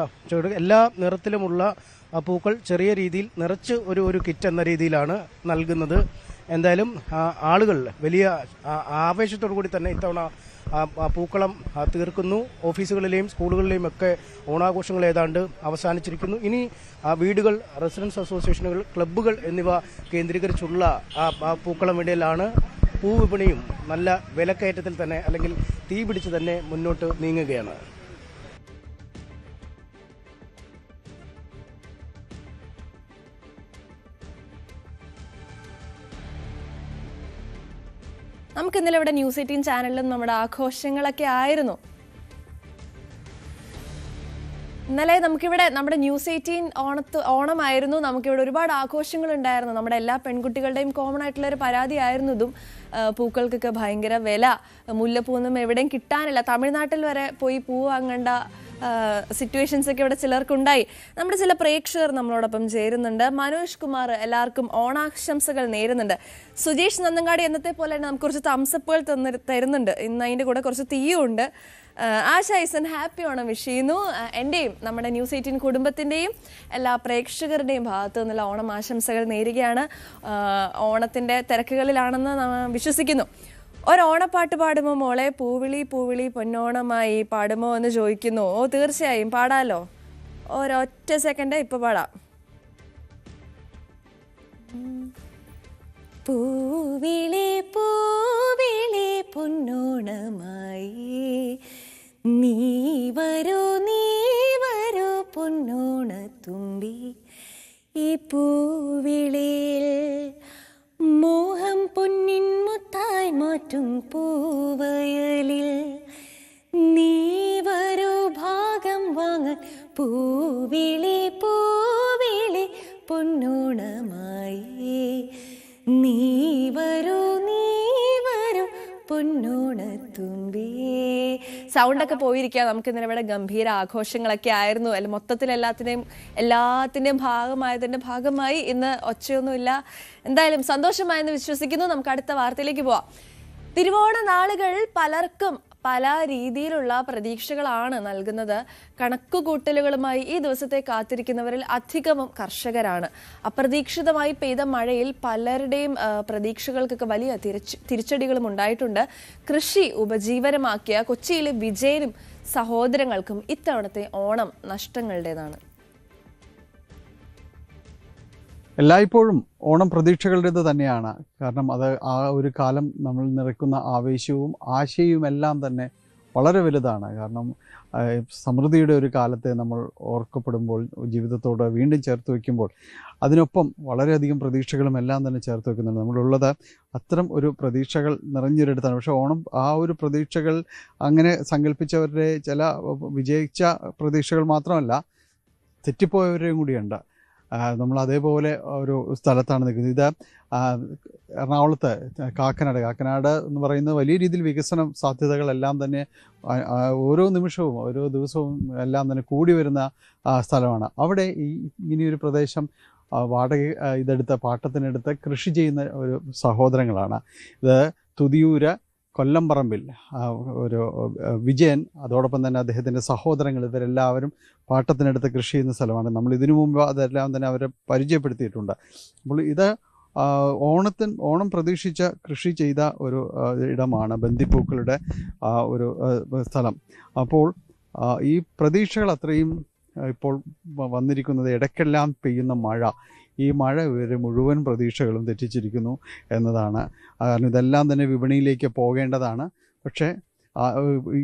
എല്ലാ നിറത്തിലുമുള്ള പൂക്കൾ ചെറിയ രീതിയിൽ നിറച്ച് ഒരു കിറ്റ് എന്ന രീതിയിലാണ് നൽകുന്നത്. എന്തായാലും ആളുകൾ വലിയ ആവേശത്തോടു കൂടി തന്നെ ഇത്തവണ പൂക്കളം തീർക്കുന്നു. ഓഫീസുകളിലെയും സ്കൂളുകളിലെയും ഒക്കെ ഓണാഘോഷങ്ങൾ ഏതാണ്ട് അവസാനിച്ചിരിക്കുന്നു. ഇനി വീടുകൾ, റെസിഡൻസ് അസോസിയേഷനുകൾ, ക്ലബ്ബുകൾ എന്നിവ കേന്ദ്രീകരിച്ചുള്ള പൂക്കളം ഇടയിലാണ് പൂവിപണിയും നല്ല വിലക്കയറ്റത്തിൽ തന്നെ അല്ലെങ്കിൽ തീ പിടിച്ച് തന്നെ മുന്നോട്ട് നീങ്ങുകയാണ്. നമുക്ക് ഇന്നലെ ഇവിടെ ന്യൂസ് 18 ചാനലിലും നമ്മുടെ ആഘോഷങ്ങളൊക്കെ ആയിരുന്നു. ഇന്നലെ നമുക്കിവിടെ നമ്മുടെ ന്യൂസ് 18 ഓണമായിരുന്നു. നമുക്കിവിടെ ഒരുപാട് ആഘോഷങ്ങൾ ഉണ്ടായിരുന്നു. നമ്മുടെ എല്ലാ പെൺകുട്ടികളുടെയും കോമൺ ആയിട്ടുള്ള ഒരു പരാതിയായിരുന്നു ഇതും. പൂക്കൾക്കൊക്കെ ഭയങ്കര വില, മുല്ലപ്പൂവൊന്നും എവിടെയും കിട്ടാനില്ല. തമിഴ്നാട്ടിൽ വരെ പോയി പൂ വാങ്ങേണ്ട സിറ്റുവേഷൻസ് ഒക്കെ ഇവിടെ ചിലർക്കുണ്ടായി. നമ്മുടെ ചില പ്രേക്ഷകർ നമ്മളോടൊപ്പം ചേരുന്നുണ്ട്. മനോജ് കുമാർ എല്ലാവർക്കും ഓണാശംസകൾ നേരുന്നുണ്ട്. സുജേഷ് നന്നങ്ങാടി എന്നത്തെ പോലെ തന്നെ നമുക്ക് കുറച്ച് തംസപ്പുകൾ തരുന്നുണ്ട്. ഇന്ന് അതിൻ്റെ കൂടെ കുറച്ച് തീയുണ്ട്. ആശ ഐസൻ ഹാപ്പി ഓണം വിഷ് ചെയ്യുന്നു. എൻ്റെയും നമ്മുടെ ന്യൂസ് 18 കുടുംബത്തിൻ്റെയും എല്ലാ പ്രേക്ഷകരുടെയും ഭാഗത്തു നിന്നുള്ള ഓണം ആശംസകൾ നേരുകയാണ്. ഓണത്തിൻ്റെ തിരക്കുകളിലാണെന്ന് വിശ്വസിക്കുന്നു. ഒരോണപ്പാട്ട് പാടുമോ മോളെ? പൂവിളി പൂവിളി പൊന്നോണമായി പാടുമോ എന്ന് ചോദിക്കുന്നു. ഓ, തീർച്ചയായും പാടാലോ. ഒരൊറ്റ സെക്കൻഡ്, ഇപ്പൊ പാടാം. പൂവിളി പൂവിളി പൊന്നോണമായി നീ വരൂ പൊന്നോണത്തുമ്പി. ഈ പൂവിളിയിൽ മോഹം പൊന്നിൻ മുത്തായി മാറ്റും പൂവയലിൽ നീ വരൂ ഭാഗം വാങ്ങാൻ. പൂവിളി പൂവിളി പൊന്നോണമായി നീ വരൂ പൊന്നോണത്തുമ്പി. സൗണ്ടൊക്കെ പോയിരിക്കുക. നമുക്ക് ഇന്നലെ ഇവിടെ ഗംഭീര ആഘോഷങ്ങളൊക്കെ ആയിരുന്നു. അല്ല, മൊത്തത്തിൽ എല്ലാത്തിൻ്റെയും ഭാഗമായി ഇന്ന് ഒച്ചയൊന്നുമില്ല. എന്തായാലും സന്തോഷമായെന്ന് വിശ്വസിക്കുന്നു. നമുക്ക് അടുത്ത വാർത്തയിലേക്ക് പോവാം. തിരുവോണ നാളുകൾ പലർക്കും പല രീതിയിലുള്ള പ്രതീക്ഷകളാണ് നൽകുന്നത്. കണക്കുകൂട്ടലുകളുമായി ഈ ദിവസത്തെ കാത്തിരിക്കുന്നവരിൽ അധികവും കർഷകരാണ്. അപ്രതീക്ഷിതമായി പെയ്ത മഴയിൽ പലരുടെയും പ്രതീക്ഷകൾക്കൊക്കെ വലിയ തിരിച്ചടികളും ഉണ്ടായിട്ടുണ്ട്. കൃഷി ഉപജീവനമാക്കിയ കൊച്ചിയിലെ വിജയനും സഹോദരങ്ങൾക്കും ഇത്തവണത്തെ ഓണം നഷ്ടങ്ങളുടേതാണ്. എല്ലായ്പ്പോഴും ഓണം പ്രതീക്ഷകളുടേത് തന്നെയാണ്. കാരണം അത് ആ ഒരു കാലം നമ്മൾ നിറയ്ക്കുന്ന ആവേശവും ആശയവും എല്ലാം തന്നെ വളരെ വലുതാണ്. കാരണം സമൃദ്ധിയുടെ ഒരു കാലത്തെ നമ്മൾ ഓർക്കപ്പെടുമ്പോൾ, ജീവിതത്തോട് വീണ്ടും ചേർത്ത് വയ്ക്കുമ്പോൾ അതിനൊപ്പം വളരെയധികം പ്രതീക്ഷകളും എല്ലാം തന്നെ ചേർത്ത് വയ്ക്കുന്നുണ്ട്. നമ്മളുള്ളത് അത്തരം ഒരു പ്രതീക്ഷകൾ നിറഞ്ഞൊരിടത്താണ്. പക്ഷേ ഓണം ആ ഒരു പ്രതീക്ഷകൾ അങ്ങനെ സങ്കല്പിച്ചവരുടെ ചില വിജയിച്ച പ്രതീക്ഷകൾ മാത്രമല്ല, തെറ്റിപ്പോയവരെയും കൂടിയുണ്ട്. നമ്മൾ അതേപോലെ ഒരു സ്ഥലത്താണ് നിൽക്കുന്നത്. ഇത് എറണാകുളത്ത് കാക്കനാട് എന്ന് പറയുന്നത് വലിയ രീതിയിൽ വികസന സാധ്യതകളെല്ലാം തന്നെ ഓരോ നിമിഷവും ഓരോ ദിവസവും എല്ലാം തന്നെ കൂടി വരുന്ന സ്ഥലമാണ്. അവിടെ ഇങ്ങനെയൊരു പ്രദേശം വാടക പാട്ടത്തിനെടുത്ത് കൃഷി ചെയ്യുന്ന ഒരു സഹോദരങ്ങളാണ്. ഇത് തുതിയൂര് കൊല്ലംപറമ്പിൽ ഒരു വിജയൻ, അതോടൊപ്പം തന്നെ അദ്ദേഹത്തിൻ്റെ സഹോദരങ്ങൾ, ഇവരെല്ലാവരും പാട്ടത്തിനടുത്ത് കൃഷി ചെയ്യുന്ന സ്ഥലമാണ്. നമ്മൾ ഇതിനു മുമ്പ് അതെല്ലാം തന്നെ അവരെ പരിചയപ്പെടുത്തിയിട്ടുണ്ട്. അപ്പോൾ ഇത് ഓണം പ്രതീക്ഷിച്ച കൃഷി ചെയ്ത ഒരു ഇടമാണ്, ബന്ദിപ്പൂക്കളുടെ ഒരു സ്ഥലം. അപ്പോൾ ഈ പ്രതീക്ഷകൾ അത്രയും ഇപ്പോൾ വന്നിരിക്കുന്നത് ഇടയ്ക്കെല്ലാം പെയ്യുന്ന മഴ, ഈ മഴ ഇവരെ മുഴുവൻ പ്രതീക്ഷകളും തെറ്റിച്ചിരിക്കുന്നു എന്നതാണ്. കാരണം ഇതെല്ലാം തന്നെ വിപണിയിലേക്ക് പോകേണ്ടതാണ്. പക്ഷേ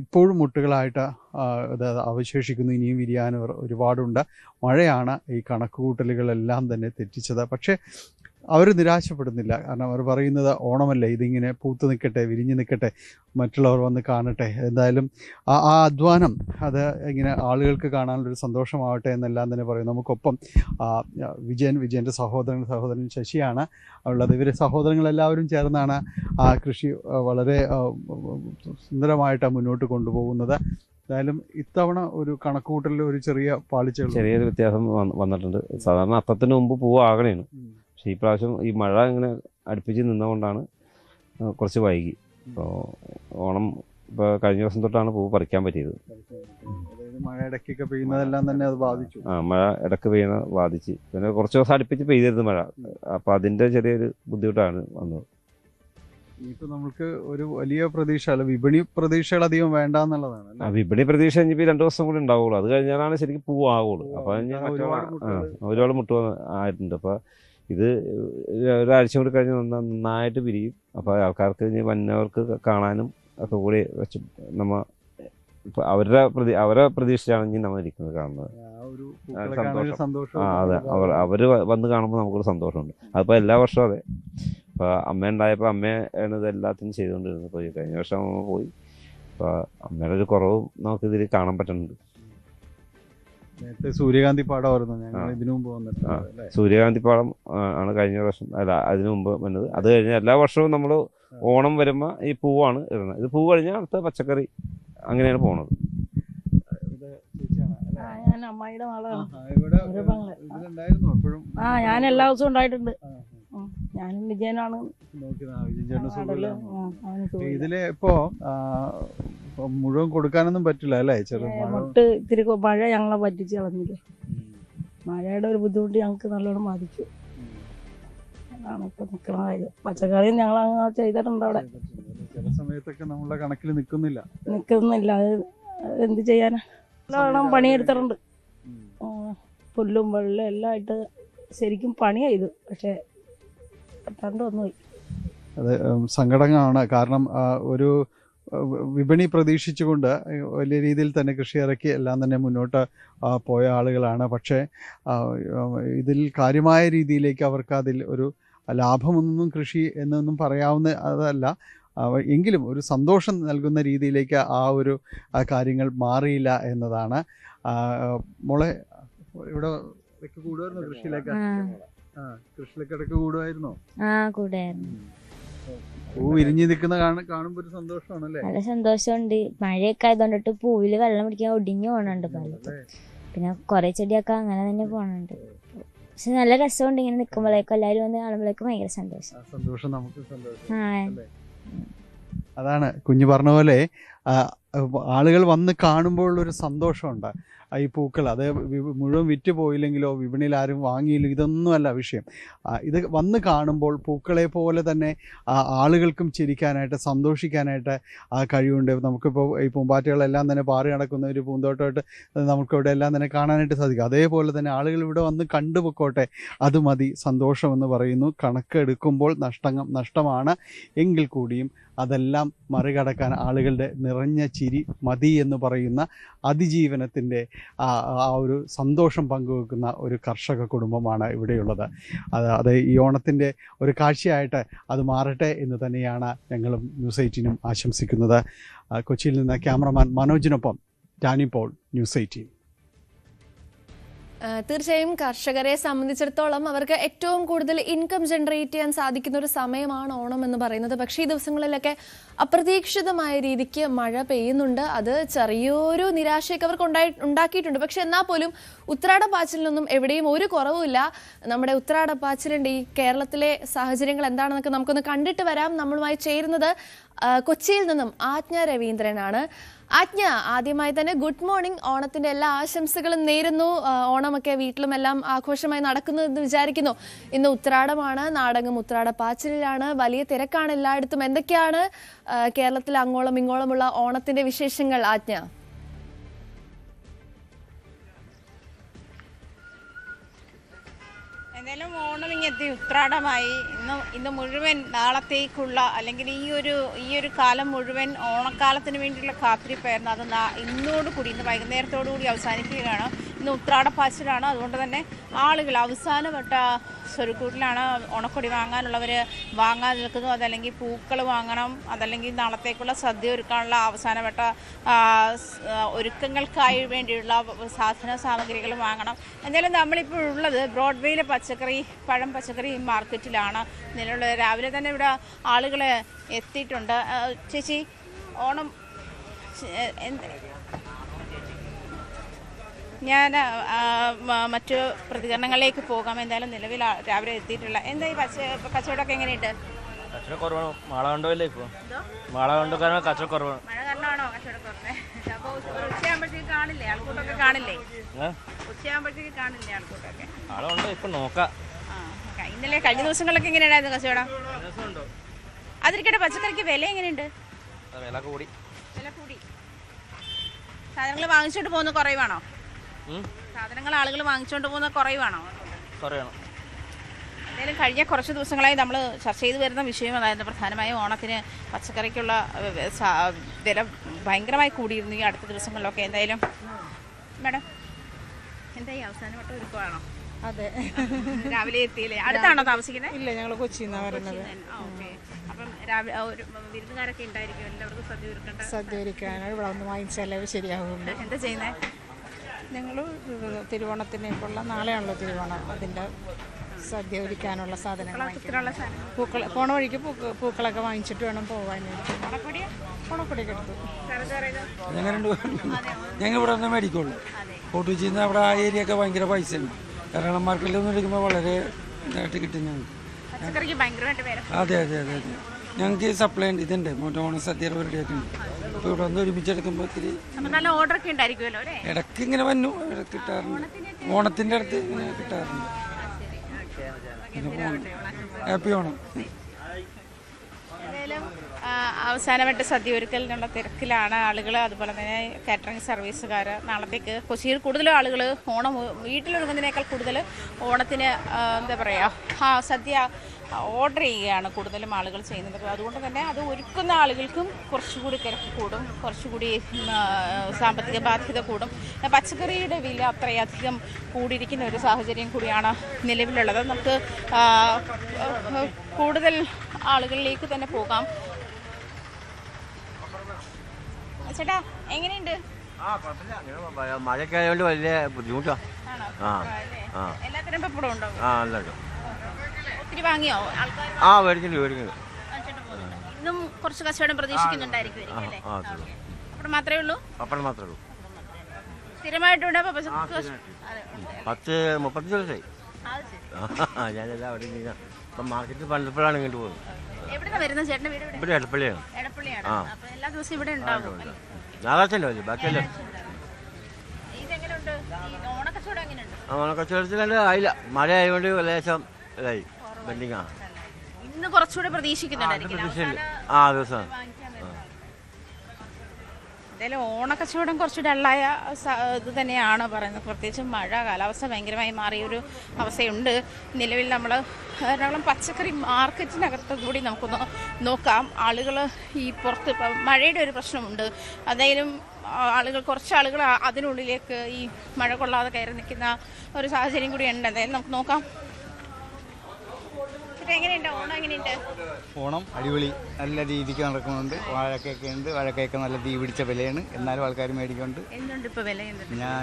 ഇപ്പോഴും മുട്ടുകളായിട്ട് ഇത് അവശേഷിക്കുന്നു. ഇനിയും വിരിയാൻ ഒരുപാടുണ്ട്. മഴയാണ് ഈ കണക്കുകൂട്ടലുകളെല്ലാം തന്നെ തെറ്റിച്ചത്. പക്ഷേ അവർ നിരാശപ്പെടുന്നില്ല. കാരണം അവർ പറയുന്നത് ഓണമല്ലേ, ഇതിങ്ങനെ പൂത്ത് നിൽക്കട്ടെ, വിരിഞ്ഞ് നിൽക്കട്ടെ, മറ്റുള്ളവർ വന്ന് കാണട്ടെ. എന്തായാലും ആ അധ്വാനം അത് ഇങ്ങനെ ആളുകൾക്ക് കാണാനുള്ളൊരു സന്തോഷമാവട്ടെ എന്നെല്ലാം തന്നെ പറയും. നമുക്കൊപ്പം വിജയൻ്റെ സഹോദരൻ ശശിയാണ് ഉള്ളത്. ഇവർ സഹോദരങ്ങളെല്ലാവരും ചേർന്നാണ് ആ കൃഷി വളരെ സുന്ദരമായിട്ട് മുന്നോട്ട് കൊണ്ടുപോകുന്നത്. എന്തായാലും ഇത്തവണ ഒരു കണക്കുകൂട്ടലിൽ ഒരു ചെറിയൊരു വ്യത്യാസം വന്നിട്ടുണ്ട്. സാധാരണ അത്തത്തിന് മുമ്പ് പൂവാകണേണ്. പക്ഷേ ഈ പ്രാവശ്യം ഈ മഴ ഇങ്ങനെ അടുപ്പിച്ച് നിന്നുകൊണ്ടാണ് കുറച്ച് വൈകി. അപ്പോൾ ഓണം ഇപ്പോൾ കഴിഞ്ഞ ദിവസം തൊട്ടാണ് പൂവ് പറിക്കാൻ പറ്റിയത്. മഴ ഇടയ്ക്കൊക്കെ പെയ്യുന്നതെല്ലാം തന്നെ അത് ബാധിച്ചു. മഴ ഇടയ്ക്ക് പെയ്യുന്നത് ബാധിച്ച്, പിന്നെ കുറച്ച് ദിവസം അടുപ്പിച്ച് പെയ്തിരുന്നു മഴ. അപ്പോൾ അതിൻ്റെ ചെറിയൊരു ബുദ്ധിമുട്ടാണ് വന്നത്. ഇനിയിപ്പോൾ നമുക്ക് ഒരു വലിയ പ്രതീക്ഷ അല്ല, വിപണി പ്രതീക്ഷകൾ അധികം വേണ്ട എന്നുള്ളതാണ്. വിപണി പ്രതീക്ഷ ഇനിയിപ്പോൾ 2 ദിവസം കൂടി ഉണ്ടാവുള്ളൂ. അത് കഴിഞ്ഞാലാണ് ശരിക്കും പൂവാകുള്ളൂ. അപ്പോൾ ഒരുപാട് മുട്ട ആയിട്ടുണ്ട്. അപ്പോൾ ഇത് ഒരാഴ്ച കൂടി കഴിഞ്ഞ് നന്നായിട്ട് പിരിയും. അപ്പോൾ ആൾക്കാർക്ക് ഇനി വന്നവർക്ക് കാണാനും ഒക്കെ കൂടി വെച്ച് അവരെ പ്രതീക്ഷയാണ് ഇനി നമ്മൾ ഇരിക്കുന്നത് കാണുന്നത്. സന്തോഷം. അതെ, അവര് വന്ന് കാണുമ്പോൾ നമുക്കൊരു സന്തോഷമുണ്ട്. അതിപ്പോൾ എല്ലാ വർഷവും അതെ. അപ്പോൾ അമ്മ ഉണ്ടായപ്പോൾ അമ്മയാണ് ഇത് എല്ലാത്തിനും ചെയ്തുകൊണ്ടിരുന്നത്. ഇപ്പോൾ കഴിഞ്ഞ വർഷം അമ്മ പോയി. അപ്പോൾ അമ്മയുടെ ഒരു കുറവും നമുക്കിതിൽ കാണാൻ പറ്റുന്നുണ്ട്. നേരത്തെ സൂര്യകാന്തി പാടമായിരുന്നു ഞങ്ങൾ ഇതിനു മുമ്പ് വന്നിട്ട്. സൂര്യകാന്തി പാടം ആണ് കഴിഞ്ഞ വർഷം, അല്ല അതിനു മുമ്പ് വന്നത്. അത് കഴിഞ്ഞ് എല്ലാ വർഷവും നമ്മൾ ഓണം വരുമ്പോൾ ഈ പൂവാണ് ഇടുന്നത്. ഇത് പൂ കഴിഞ്ഞാൽ അടുത്ത പച്ചക്കറി അങ്ങനെയാണ് പോണത്. ഞാൻ അമ്മായിയുടെ മകളാണ്. ഞാൻ എല്ലാ ദിവസവും ഉണ്ടായിട്ടുണ്ട്. ഞാനും വിജയനാണ്. ഇതില് ഇപ്പോ മുഴുവൻ കൊടുക്കാനൊന്നും പറ്റില്ല അല്ലേ? മുട്ട് ഇത്തിരി മഴ ഞങ്ങളെ പറ്റിച്ച് കളഞ്ഞില്ലേ. മഴയുടെ ഒരു ബുദ്ധിമുട്ട് ഞങ്ങൾക്ക് നല്ലോണം ബാധിച്ചു. അതാണ് ഇപ്പൊ നിൽക്കുന്ന കാര്യം. പച്ചക്കറിയും ഞങ്ങൾ അങ്ങ് ചെയ്തിട്ടുണ്ട് അവിടെ. ചില സമയത്തൊക്കെ നമ്മളെ കണക്കിൽ നിൽക്കുന്നില്ല. അത് എന്ത് ചെയ്യാനാ? നല്ലോണം പണിയെടുത്തിട്ടുണ്ട്. പുല്ലും വെള്ളം എല്ലാം ആയിട്ട് ശരിക്കും പണിയായത്. പക്ഷെ പറ്റാണ്ട് വന്നുപോയി. അത് സങ്കടമാണ്. കാരണം ഒരു വിപണി പ്രതീക്ഷിച്ചുകൊണ്ട് വലിയ രീതിയിൽ തന്നെ കൃഷി ഇറക്കി എല്ലാം തന്നെ മുന്നോട്ട് പോയ ആളുകളാണ്. പക്ഷേ ഇതിൽ കാര്യമായ രീതിയിലേക്ക് അവർക്ക് അതിൽ ഒരു ലാഭമൊന്നും കൃഷി എന്നൊന്നും പറയാവുന്ന അതല്ല. എങ്കിലും ഒരു സന്തോഷം നൽകുന്ന രീതിയിലേക്ക് ആ ഒരു കാര്യങ്ങൾ മാറിയില്ല എന്നതാണ്. മോളെ ഇവിടെ കൂടുമായിരുന്നോ കൃഷിയിലേക്ക്? കൃഷിയിലേക്ക് ഇടയ്ക്ക് കൂടുമായിരുന്നോ? പൂ വിരിഞ്ഞു നിൽക്കുന്ന കാണുമ്പോൾ ഒരു സന്തോഷമാണല്ലേ? നല്ല സന്തോഷമുണ്ട്. മഴയൊക്കെ ആയതുകൊണ്ടിട്ട് പൂവില് വെള്ളം പിടിക്കാൻ ഒടിഞ്ഞു പോണുണ്ട് പലതും. പിന്നെ കുറെ ചെടിയൊക്കെ അങ്ങനെ തന്നെ പോണുണ്ട്. പക്ഷെ നല്ല രസമുണ്ട് ഇങ്ങനെ നിൽക്കുമ്പോഴേക്കും എല്ലാവരും വന്ന് കാണുമ്പോഴേക്കും ഭയങ്കര സന്തോഷം. നമുക്ക് സന്തോഷം. അതാണ് കുഞ്ഞു പറഞ്ഞ പോലെ ആളുകൾ വന്ന് കാണുമ്പോൾ ഒരു സന്തോഷമുണ്ട്. ഈ പൂക്കൾ അത് മുഴുവൻ വിറ്റ് പോയില്ലെങ്കിലോ വിപണിയിൽ ആരും വാങ്ങിയില്ലെങ്കിലും ഇതൊന്നുമല്ല വിഷയം. ഇത് വന്ന് കാണുമ്പോൾ പൂക്കളെ പോലെ തന്നെ ആളുകൾക്കും ചിരിക്കാനായിട്ട് സന്തോഷിക്കാനായിട്ട് കഴിവുണ്ട്. നമുക്കിപ്പോൾ ഈ പൂമ്പാറ്റകളെല്ലാം തന്നെ പാറി നടക്കുന്ന ഒരു പൂന്തോട്ടമായിട്ട് നമുക്കിവിടെ എല്ലാം തന്നെ കാണാനായിട്ട് സാധിക്കും. അതേപോലെ തന്നെ ആളുകൾ ഇവിടെ വന്ന് കണ്ടുപൊക്കോട്ടെ, അത് മതി സന്തോഷമെന്ന് പറയുന്നു. കണക്കെടുക്കുമ്പോൾ നഷ്ടമാണ് എങ്കിൽ കൂടിയും അതെല്ലാം മറികടക്കാൻ ആളുകളുടെ നിറഞ്ഞ ചിരി മതി എന്ന് പറയുന്ന അതിജീവനത്തിൻ്റെ ആ ഒരു സന്തോഷം പങ്കുവെക്കുന്ന ഒരു കർഷക കുടുംബമാണ് ഇവിടെയുള്ളത്. അത് ഈ ഓണത്തിൻ്റെ ഒരു കാഴ്ചയായിട്ട് അത് മാറട്ടെ എന്ന് തന്നെയാണ് ഞങ്ങളും ന്യൂസ് 18 ആശംസിക്കുന്നത്. കൊച്ചിയിൽ നിന്ന് ക്യാമറമാൻ മനോജിനൊപ്പം ഡാനി പോൾ, ന്യൂസ് 18. തീർച്ചയായും കർഷകരെ സംബന്ധിച്ചിടത്തോളം അവർക്ക് ഏറ്റവും കൂടുതൽ ഇൻകം ജനറേറ്റ് ചെയ്യാൻ സാധിക്കുന്ന ഒരു സമയമാണ് ഓണം എന്ന് പറയുന്നത്. പക്ഷേ ഈ ദിവസങ്ങളിലൊക്കെ അപ്രതീക്ഷിതമായ രീതിക്ക് മഴ പെയ്യുന്നുണ്ട്. അത് ചെറിയൊരു നിരാശയൊക്കെ അവർക്ക് ഉണ്ടാക്കിയിട്ടുണ്ട്. പക്ഷെ എന്നാൽ പോലും ഉത്രാടപ്പാച്ചിലിനൊന്നും എവിടെയും ഒരു കുറവുമില്ല. നമ്മുടെ ഉത്രാടപ്പാച്ചിലിൻ്റെ ഈ കേരളത്തിലെ സാഹചര്യങ്ങൾ എന്താണെന്നൊക്കെ നമുക്കൊന്ന് കണ്ടിട്ട് വരാം. നമ്മളുമായി ചേരുന്നത് കൊച്ചിയിൽ നിന്നും ആജ്ഞ രവീന്ദ്രനാണ്. ആജ്ഞ, ആദ്യമായി തന്നെ ഗുഡ് മോർണിംഗ്. ഓണത്തിന്റെ എല്ലാ ആശംസകളും നേരുന്നു. ഓണമൊക്കെ വീട്ടിലും എല്ലാം ആഘോഷമായി നടക്കുന്നു എന്ന് വിചാരിക്കുന്നു. ഇന്ന് ഉത്രാടമാണ്. നാടകം ഉത്രാടപ്പാച്ചിലാണ്. വലിയ തിരക്കാണ് എല്ലായിടത്തും. എന്തൊക്കെയാണ് കേരളത്തിൽ അങ്ങോളം ഇങ്ങോളമുള്ള ഓണത്തിന്റെ വിശേഷങ്ങൾ ആജ്ഞ? എന്തായാലും ഓണം ഇങ്ങെത്തി, ഉത്രാടമായി. ഇന്ന് മുഴുവൻ നാളത്തേക്കുള്ള അല്ലെങ്കിൽ ഈ ഒരു കാലം മുഴുവൻ ഓണക്കാലത്തിന് വേണ്ടിയുള്ള കാത്തിരിപ്പായിരുന്നു. അത് ഇന്നോടുകൂടി, ഇന്ന് വൈകുന്നേരത്തോടുകൂടി അവസാനിക്കുകയാണ്. ഇന്ന് ഉത്രാടപ്പാച്ചിലാണ്. അതുകൊണ്ട് തന്നെ ആളുകൾ അവസാനവട്ട സ്വരുക്കൂട്ടിലാണ്. ഓണക്കൊടി വാങ്ങാനുള്ളവർ വാങ്ങാൻ നിൽക്കുന്നു. അതല്ലെങ്കിൽ പൂക്കൾ വാങ്ങണം, അതല്ലെങ്കിൽ നാളത്തേക്കുള്ള സദ്യ ഒരുക്കാനുള്ള അവസാനവട്ട ഒരുക്കങ്ങൾക്കായി വേണ്ടിയുള്ള സാധന സാമഗ്രികൾ വാങ്ങണം. എന്തായാലും നമ്മളിപ്പോൾ ഉള്ളത് ബ്രോഡ്വേയിലെ പഴം പച്ചക്കറി മാർക്കറ്റിലാണ് നിലവിലുള്ളത്. രാവിലെ തന്നെ ഇവിടെ ആളുകൾ എത്തിയിട്ടുണ്ട്. ചേച്ചി, ഓണം ഞാൻ മറ്റു പ്രതികരണങ്ങളിലേക്ക് പോകാം. എന്തായാലും നിലവിൽ രാവിലെ എത്തിയിട്ടുള്ള എന്താ ഈ കച്ചവടമൊക്കെ എങ്ങനെയുണ്ട്? കച്ചവടം കുറവാണ്. മഴ കൊണ്ടല്ലേ ഇപ്പോൾ? മഴ കൊണ്ട് കാരണം കച്ചവടം കുറവാണ്. മഴ കാരണമാണോ കച്ചവടം കുറഞ്ഞത്? അപ്പോൾ ഉച്ചയാകുമ്പോഴത്തേക്ക് കാണില്ലേ ആൾക്കൂട്ടമൊക്കെ? കാണില്ലേ ഉച്ചയാകുമ്പോഴത്തേക്ക് കാണില്ലേ ആൾക്കൂട്ടമൊക്കെ? ആളുണ്ട്, ഇപ്പം നോക്കാം. ഇന്നലെ കഴിഞ്ഞ ദിവസങ്ങളിലൊക്കെ എങ്ങനെയായിരുന്നു കച്ചവടം? അതിരിക്കട്ടെ, പച്ചക്കറിക്ക് വില എങ്ങനെയുണ്ട്? വില കൂടി. സാധനങ്ങൾ വാങ്ങിച്ചോണ്ട് പോകുന്ന കുറവാണോ? സാധനങ്ങൾ ആളുകൾ വാങ്ങിച്ചോണ്ട് പോകുന്ന കുറവാണോ? എന്തായാലും കഴിഞ്ഞ കുറച്ച് ദിവസങ്ങളായി നമ്മൾ ചർച്ച ചെയ്തു വരുന്ന വിഷയം അതായത് പ്രധാനമായും ഓണത്തിന് പച്ചക്കറിക്കുള്ള വില ഭയങ്കരമായി കൂടിയിരുന്നു ഈ അടുത്ത ദിവസങ്ങളിലൊക്കെ. എന്തായാലും മാഡം എന്തായി അവസാനമായിട്ട് ഒരുക്കമാണോ? അതെ, രാവിലെ എത്തിയില്ലേ? അടുത്താണോ താമസിക്കുന്നത്? ഇല്ല, ഞങ്ങൾ കൊച്ചിന്നാണ് വരുന്നത്. അപ്പം രാവിലെ ഒരു വിരുന്നുകാരൊക്കെ ഉണ്ടായിരിക്കും, എല്ലാവർക്കും സദ്യ ഒരുക്കണ്ട. സദ്യ ഒരുക്കാനാണ് ഇവിടെ ഒന്ന് വാങ്ങിച്ചാലേ ശരിയാവുള്ളൂ. എന്താ ചെയ്യുന്നത്? ഞങ്ങൾ തിരുവോണത്തിനേക്കുള്ള നാളെയാണല്ലോ തിരുവോണം, അതിൻ്റെ സദ്യ ഒരുക്കാനുള്ള സാധനങ്ങൾ പൂക്കൾ പോണ വഴിക്ക് പൂക്കളൊക്കെ വാങ്ങിച്ചിട്ട് വേണം പോകാനായിട്ട്. ഓണക്കൊടിയൊക്കെ എടുത്തു. ഞങ്ങൾ ഇവിടെ നിന്ന് മേടിക്കുള്ളൂ. കോട്ടുവെച്ചിൽ നിന്ന് അവിടെ ആ ഏരിയ ഒക്കെ ഭയങ്കര പൈസ ഉണ്ട്. കാരണം മാർക്കറ്റിലൊന്നും എടുക്കുമ്പോൾ വളരെ ഇതായിട്ട് കിട്ടും ഞങ്ങൾക്ക്. അതെ അതെ അതെ അതെ, ഞങ്ങൾക്ക് സപ്ലൈ ഉണ്ട്, ഇതുണ്ട് മറ്റേ ഓണ സദ്യ റെഡിയൊക്കെ ഉണ്ട്. അപ്പോൾ ഇവിടെ വന്ന് ഒരുമിച്ചെടുക്കുമ്പോൾ ഒത്തിരി ഇടയ്ക്ക് ഇങ്ങനെ വന്നു, ഇടയ്ക്ക് കിട്ടാറുണ്ട്. ഓണത്തിൻ്റെ അടുത്ത് ഇങ്ങനെ കിട്ടാറുണ്ട്. ഹാപ്പി ഓണം. എന്തായാലും അവസാനമായിട്ട് സദ്യ ഒരുക്കലിനുള്ള തിരക്കിലാണ് ആളുകൾ. അതുപോലെ തന്നെ കാറ്ററിംഗ് സർവീസുകാർ നാളത്തേക്ക് കൊച്ചിയിൽ കൂടുതലും ആളുകൾ ഓണം വീട്ടിലൊരുങ്ങുന്നതിനേക്കാൾ കൂടുതൽ ഓണത്തിന് എന്താ പറയുക സദ്യ ഓർഡർ ചെയ്യുകയാണ് കൂടുതലും ആളുകൾ ചെയ്യുന്നത്. അപ്പോൾ അതുകൊണ്ട് തന്നെ അത് ഒരുക്കുന്ന ആളുകൾക്കും കുറച്ചുകൂടി തിരക്ക് കൂടും, കുറച്ചുകൂടി സാമ്പത്തിക ബാധ്യത കൂടും. പച്ചക്കറിയുടെ വില അത്രയധികം കൂടിയിരിക്കുന്ന ഒരു സാഹചര്യം കൂടിയാണ് നിലവിലുള്ളത്. നമുക്ക് കൂടുതൽ ആളുകളിലേക്ക് തന്നെ പോകാം. ചേട്ടാ എങ്ങനെയുണ്ട്? മഴയൊക്കെ ആയതുകൊണ്ട് വലിയ ബുദ്ധിമുട്ടാണ്. എല്ലാത്തിനും പപ്പടം ഉണ്ടോ? ഒത്തിരി വാങ്ങിയോ ആൾക്കാർ? മേടിക്കുന്നു. ഇന്നും കുറച്ച് കച്ചവടം പ്രതീക്ഷിക്കുന്നുണ്ടായിരിക്കും അല്ലേ? പപ്പടം മാത്രമേ ഉള്ളൂ? പപ്പടം മാത്രമേ ഉള്ളൂ. സ്ഥിരമായിട്ടുണ്ട്? 10-35 ദിവസമായി ഞാനെല്ലാം അവിടെ ഇപ്പം മാർക്കറ്റിൽ പണ്ടപ്പോഴാണ് ഇങ്ങോട്ട് പോകുന്നത്. ഇവിടെ എടപ്പള്ളിയാണ്. എല്ലാ ദിവസവും ഇവിടെ ഉണ്ടാവും. ഞായറാഴ്ച ഉണ്ടാവില്ല, ബാക്കിയല്ലേ. ഓണക്കച്ചവടത്തിൽ ആയില്ല, മഴ ആയതുകൊണ്ട് ലേശം ഇതായി ബെൻഡിങ് ആണ്. ഇന്ന് കുറച്ചുകൂടെ പ്രതീക്ഷിക്കുന്നുണ്ടായിരിക്കും. ദിവസം എന്തായാലും ഓണക്കച്ചവടം കുറച്ച് ഡള്ളായ ഇത് തന്നെയാണ് പറയുന്നത്. പ്രത്യേകിച്ച് മഴ, കാലാവസ്ഥ ഭയങ്കരമായി മാറിയൊരു അവസ്ഥയുണ്ട് നിലവിൽ. നമ്മൾ എറണാകുളം പച്ചക്കറി മാർക്കറ്റിനകത്ത് കൂടി നമുക്കൊന്ന് നോക്കാം. ആളുകൾ ഈ പുറത്ത് മഴയുടെ ഒരു പ്രശ്നമുണ്ട്. എന്തായാലും കുറച്ച് ആളുകൾ അതിനുള്ളിലേക്ക് ഈ മഴ കൊള്ളാതെ കയറി നിൽക്കുന്ന ഒരു സാഹചര്യം കൂടി ഉണ്ട്. എന്തായാലും നമുക്ക് നോക്കാം. ഓണം അടിപൊളി, നല്ല രീതിക്ക് നടക്കുന്നുണ്ട്. വാഴക്കൊക്കെ ഉണ്ട്, വാഴക്കൊക്കെ നല്ല തീ പിടിച്ച വിലയാണ്, എന്നാലും ആൾക്കാർ മേടിക്കുന്നുണ്ട്.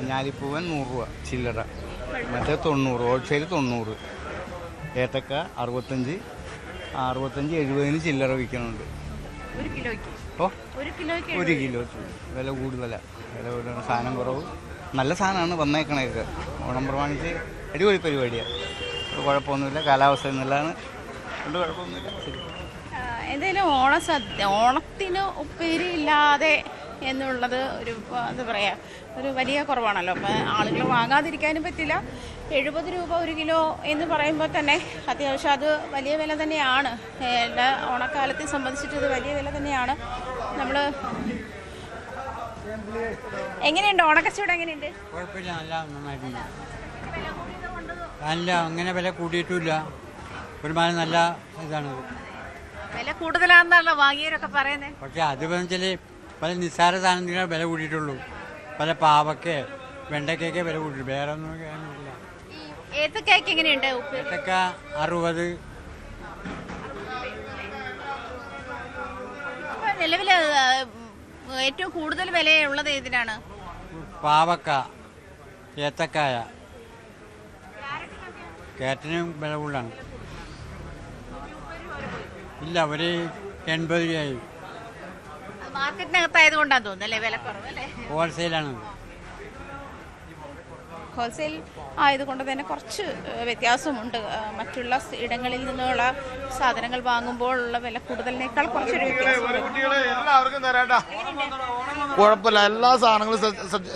ഞാലിപ്പൂവൻ 100 രൂപ ചില്ലറ, മറ്റേ 90, ഹോൾസെയിൽ 90, ഏത്തക്ക 65, 70 ചില്ലറ വിൽക്കുന്നുണ്ട്. ഒരു കിലോ വില കൂടുതലാണ്. സാധനം കുറവ്, നല്ല സാധനമാണ് വന്നേക്കണേക്ക്. ഓണം പ്രമാണിച്ച് അടിപൊളി പരിപാടിയാണ്, കുഴപ്പമൊന്നുമില്ല. കാലാവസ്ഥ നല്ലതാണ്, കൊണ്ട് കുഴപ്പമൊന്നുമില്ല. എന്തായാലും ഓണത്തിന് ഉപ്പേരിയില്ലാതെ എന്നുള്ളത് ഒരു എന്താ പറയുക ഒരു വലിയ കുറവാണല്ലോ. അപ്പം ആളുകൾ വാങ്ങാതിരിക്കാനും പറ്റില്ല. 70 രൂപ 1 കിലോ എന്ന് പറയുമ്പോൾ തന്നെ അത്യാവശ്യം അത് വലിയ വില തന്നെയാണ്. എല്ലാ ഓണക്കാലത്തെ സംബന്ധിച്ചിട്ട് ഇത് വലിയ വില തന്നെയാണ്. നമ്മൾ എങ്ങനെയുണ്ട് ഓണക്കച്ചവടം? എങ്ങനെയുണ്ട്? കുഴപ്പമില്ല, നല്ല നന്നായിട്ടുണ്ട്. അല്ല അങ്ങനെ വില കൂടിയിട്ടില്ല, ഒരുമാതിരി നല്ല ഇതാണ്. വില കൂടുതലാണെന്നാണല്ലോ വാങ്ങിയവരൊക്കെ പറയുന്നത്. പക്ഷെ അത് വെച്ചാൽ പല നിസ്സാര സാധനത്തിനേ വില കൂടിയിട്ടുള്ളൂ. പല പാവക്ക, വെണ്ടയ്ക്കൊക്കെ വില കൂട്ടിയിട്ടു, വേറെ ഒന്നും ഇല്ല. ഏത്തക്കായ്ക്ക് എങ്ങനെയുണ്ട്? ഏത്തക്ക 60. നിലവിൽ ഏറ്റവും കൂടുതൽ വിലയുള്ളത് ഏതിനാണ്? പാവക്ക, ഏത്തക്കായ, ക്യാരറ്റിനും വില കൂടുതലാണ്. ഇല്ല, ഒരു 80 രൂപയായി. മാർക്കറ്റിനകത്തായത് കൊണ്ടാണ് തോന്നുന്നല്ലേ വില കുറവല്ലേ? ഹോൾസെയിലാണ്. ഹോൾസെയിൽ ആയതുകൊണ്ട് തന്നെ കുറച്ച് വ്യത്യാസമുണ്ട്. മറ്റുള്ള ഇടങ്ങളിൽ നിന്നുള്ള സാധനങ്ങൾ വാങ്ങുമ്പോൾ ഉള്ള വില കൂടുതലിനേക്കാൾ കുറച്ചൊരു കുഴപ്പമില്ല, എല്ലാ സാധനങ്ങളും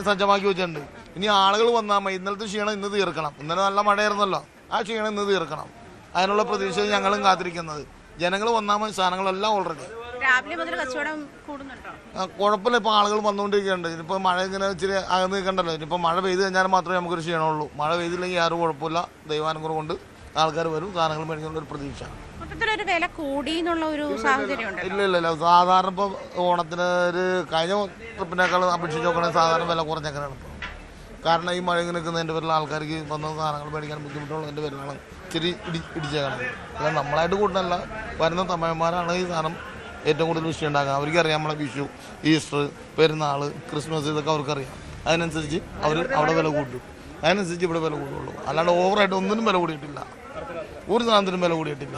സജ്ജമാക്കി വെച്ചിട്ടുണ്ട്. ഇനി ആളുകൾ വന്നാൽ മതി. ഇന്നലത്തെ ക്ഷീണം ഇന്ന് തീർക്കണം. ഇന്നലെ നല്ല മഴയായിരുന്നല്ലോ, ആ ക്ഷീണം ഇന്ന് തീർക്കണം. അതിനുള്ള പ്രതീക്ഷയിൽ ഞങ്ങളും കാത്തിരിക്കുന്നത്. ജനങ്ങൾ വന്നാൽ മതി, സാധനങ്ങളെല്ലാം ഓൾറെഡി രാവിലെ മുതൽ കച്ചവടം കൂടുന്നുണ്ടോ? കുഴപ്പമില്ല. ഇപ്പോൾ ആളുകൾ വന്നുകൊണ്ടിരിക്കുന്നുണ്ട്. ഇനിയിപ്പോൾ മഴ ഇങ്ങനെ ഇച്ചിരി അകന്ന് നിൽക്കണ്ടല്ലോ. ഇനിയിപ്പോൾ മഴ പെയ്ത് കഴിഞ്ഞാൽ മാത്രമേ നമുക്കൊരു ക്ഷീണമുള്ളൂ. മഴ പെയ്തില്ലെങ്കിൽ ആരും കുഴപ്പമില്ല. ദൈവാനുഗ്രഹം കൊണ്ട് ആൾക്കാർ വരും, സാധനങ്ങൾ മേടിക്കുന്ന ഒരു പ്രതീക്ഷ. മൊത്തത്തിലൊരു വില കൂടി എന്നുള്ള ഒരു സാഹചര്യം ഉണ്ട്. ഇല്ല സാധാരണ ഇപ്പോൾ ഓണത്തിന് ഒരു കഴിഞ്ഞ ട്രിപ്പിനേക്കാൾ അപേക്ഷിച്ച് നോക്കണമെങ്കിൽ സാധാരണ വില കുറഞ്ഞേക്കാനാണ് ഇപ്പോൾ. കാരണം ഈ മഴ നിൽക്കുന്നതിൻ്റെ പേരിൽ ആൾക്കാർക്ക് വന്ന സാധനങ്ങൾ മേടിക്കാൻ ബുദ്ധിമുട്ടുള്ളതിൻ്റെ പേരിലാണ് ഇച്ചിരി ഇടിച്ചേക്കണം. അല്ല നമ്മളായിട്ട് കൂട്ടണല്ല, വരുന്ന തമിഴന്മാരാണ് ഈ സാധനം ഏറ്റവും കൂടുതൽ വിഷയം ഉണ്ടാക്കുക. അവർക്കറിയാം നമ്മളെ വിഷു, ഈസ്റ്റർ, പെരുന്നാൾ, ക്രിസ്മസ് ഇതൊക്കെ അവർക്കറിയാം. അതിനനുസരിച്ച് അവർ അവിടെ വില കൂട്ടും. അതിനനുസരിച്ച് ഇവിടെ വില കൂടുള്ളൂ. അല്ലാണ്ട് ഓവറായിട്ട് ഒന്നിനും വില കൂടിയിട്ടില്ല, ഒരു സാധനത്തിനും വില കൂടിയിട്ടില്ല.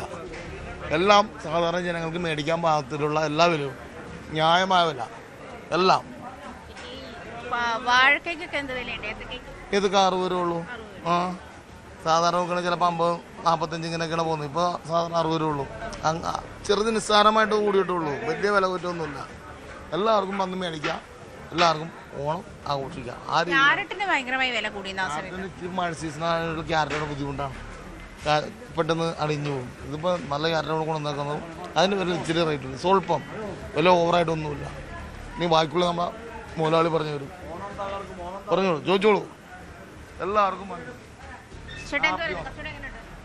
എല്ലാം സാധാരണ ജനങ്ങൾക്ക് മേടിക്കാൻ പാകത്തിലുള്ള എല്ലാ വിലയും ന്യായമായ വില എല്ലാം. വാഴക്കൊക്കെ എന്ത് വിലയുണ്ട്? ഏതൊക്കെ 60 രൂപ ഉള്ളൂ. സാധാരണ നോക്കുകയാണെങ്കിൽ ചിലപ്പോൾ 50-45 ഇങ്ങനെയൊക്കെയാണ് പോകുന്നത്. ഇപ്പോൾ സാധാരണ 60 രൂപ ഉള്ളൂ. ചെറുത് നിസ്സാരമായിട്ട് കൂടിയിട്ടുള്ളൂ, വലിയ വില കുറ്റമൊന്നുമില്ല. എല്ലാവർക്കും വന്ന് മേടിക്കാം, എല്ലാവർക്കും ഓണം ആഘോഷിക്കാം. ഭയങ്കരമായി വില കൂടി. മഴ സീസണായുള്ള ക്യാരറ്റിന് ബുദ്ധിമുട്ടാണ്, പെട്ടെന്ന് അടിഞ്ഞു പോകും. ഇതിപ്പോൾ നല്ല ക്യാരറ്റോട് കൊണ്ടുവന്നേക്കുന്നതും അതിന് വില ഇച്ചിരി റേറ്റ് ഉണ്ട്, സ്വല്പം വില ഓവറായിട്ടൊന്നുമില്ല. ഇനി ബാക്കിയുള്ള നമ്മളെ മുതലാളി പറഞ്ഞു തരും, പറഞ്ഞോളൂ, ചോദിച്ചോളൂ. എല്ലാവർക്കും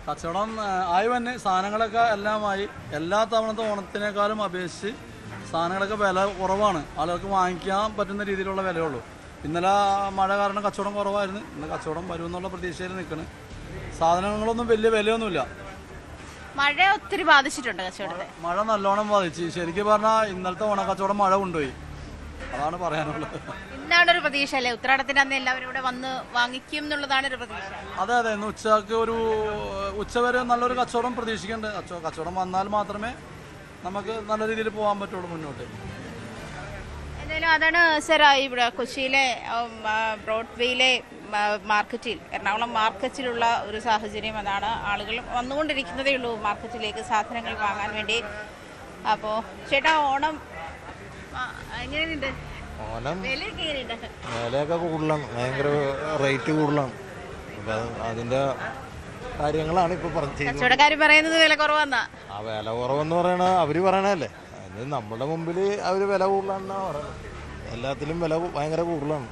കച്ചവടം ആയി തന്നെ സാധനങ്ങളൊക്കെ എല്ലാമായി. എല്ലാ തവണത്തെ ഓണത്തിനേക്കാളും അപേക്ഷിച്ച് സാധനങ്ങളൊക്കെ വില കുറവാണ്. ആളുകൾക്ക് വാങ്ങിക്കാൻ പറ്റുന്ന രീതിയിലുള്ള വിലയുള്ളൂ. ഇന്നലെ മഴ കാരണം കച്ചവടം കുറവായിരുന്നു. ഇന്ന് കച്ചവടം വരുമെന്നുള്ള പ്രതീക്ഷയിൽ നിൽക്കുന്നു. സാധനങ്ങളൊന്നും വലിയ വിലയൊന്നുമില്ല. മഴ ഒത്തിരി ബാധിച്ചിട്ടുണ്ട് കച്ചവടത്തെ. മഴ നല്ലോണം ബാധിച്ചു. ശരിക്കും പറഞ്ഞാൽ ഇന്നലത്തെ ഓണക്കച്ചവടം മഴ കൊണ്ടുപോയി. അതാണ് പറയാനുള്ളത്. ഇന്നാണ് ഒരു പ്രതീക്ഷ അല്ലേ, ഉത്രാടത്തിന് അന്ന് എല്ലാവരും ഇവിടെ വന്ന് വാങ്ങിക്കും എന്നുള്ളതാണ് ഒരു പ്രതീക്ഷ. അതെ ഇന്ന് ഉച്ചക്ക് ഒരു ഉച്ചവരെ നല്ലൊരു കച്ചവടം പ്രതീക്ഷിക്കുന്നുണ്ട്. കച്ചവടം വന്നാൽ മാത്രമേ നമുക്ക് നല്ല രീതിയിൽ പോകാൻ പറ്റുള്ളൂ മുന്നോട്ട്. എന്തായാലും അതാണ് സർ ഇവിടെ കൊച്ചിയിലെ ബ്രോഡ്വേയിലെ മാർക്കറ്റിൽ, എറണാകുളം മാർക്കറ്റിലുള്ള ഒരു സാഹചര്യം അതാണ്. ആളുകൾ വന്നുകൊണ്ടിരിക്കുന്നതേ ഉള്ളൂ മാർക്കറ്റിലേക്ക് സാധനങ്ങൾ വാങ്ങാൻ വേണ്ടി. അപ്പോൾ ചേട്ടാ, ഓണം എങ്ങനെയുണ്ട്? ഓണം വിലയൊക്കെ കൂടുതലാണ്, ഭയങ്കര റേറ്റ് കൂടുതലാണ്. അതിന്റെ കാര്യങ്ങളാണ് ഇപ്പൊ പറഞ്ഞത്. കച്ചവടക്കാർ പറയുന്നത് വില കുറവാന്നാ. ആ വില കുറവെന്ന് പറയണ അവര് പറയണല്ലേ, അത് നമ്മുടെ മുമ്പിൽ അവര് വില കൂടുതലാണെന്നാ പറയണത്. എല്ലാത്തിലും വില ഭയങ്കര കൂടുതലാണ്.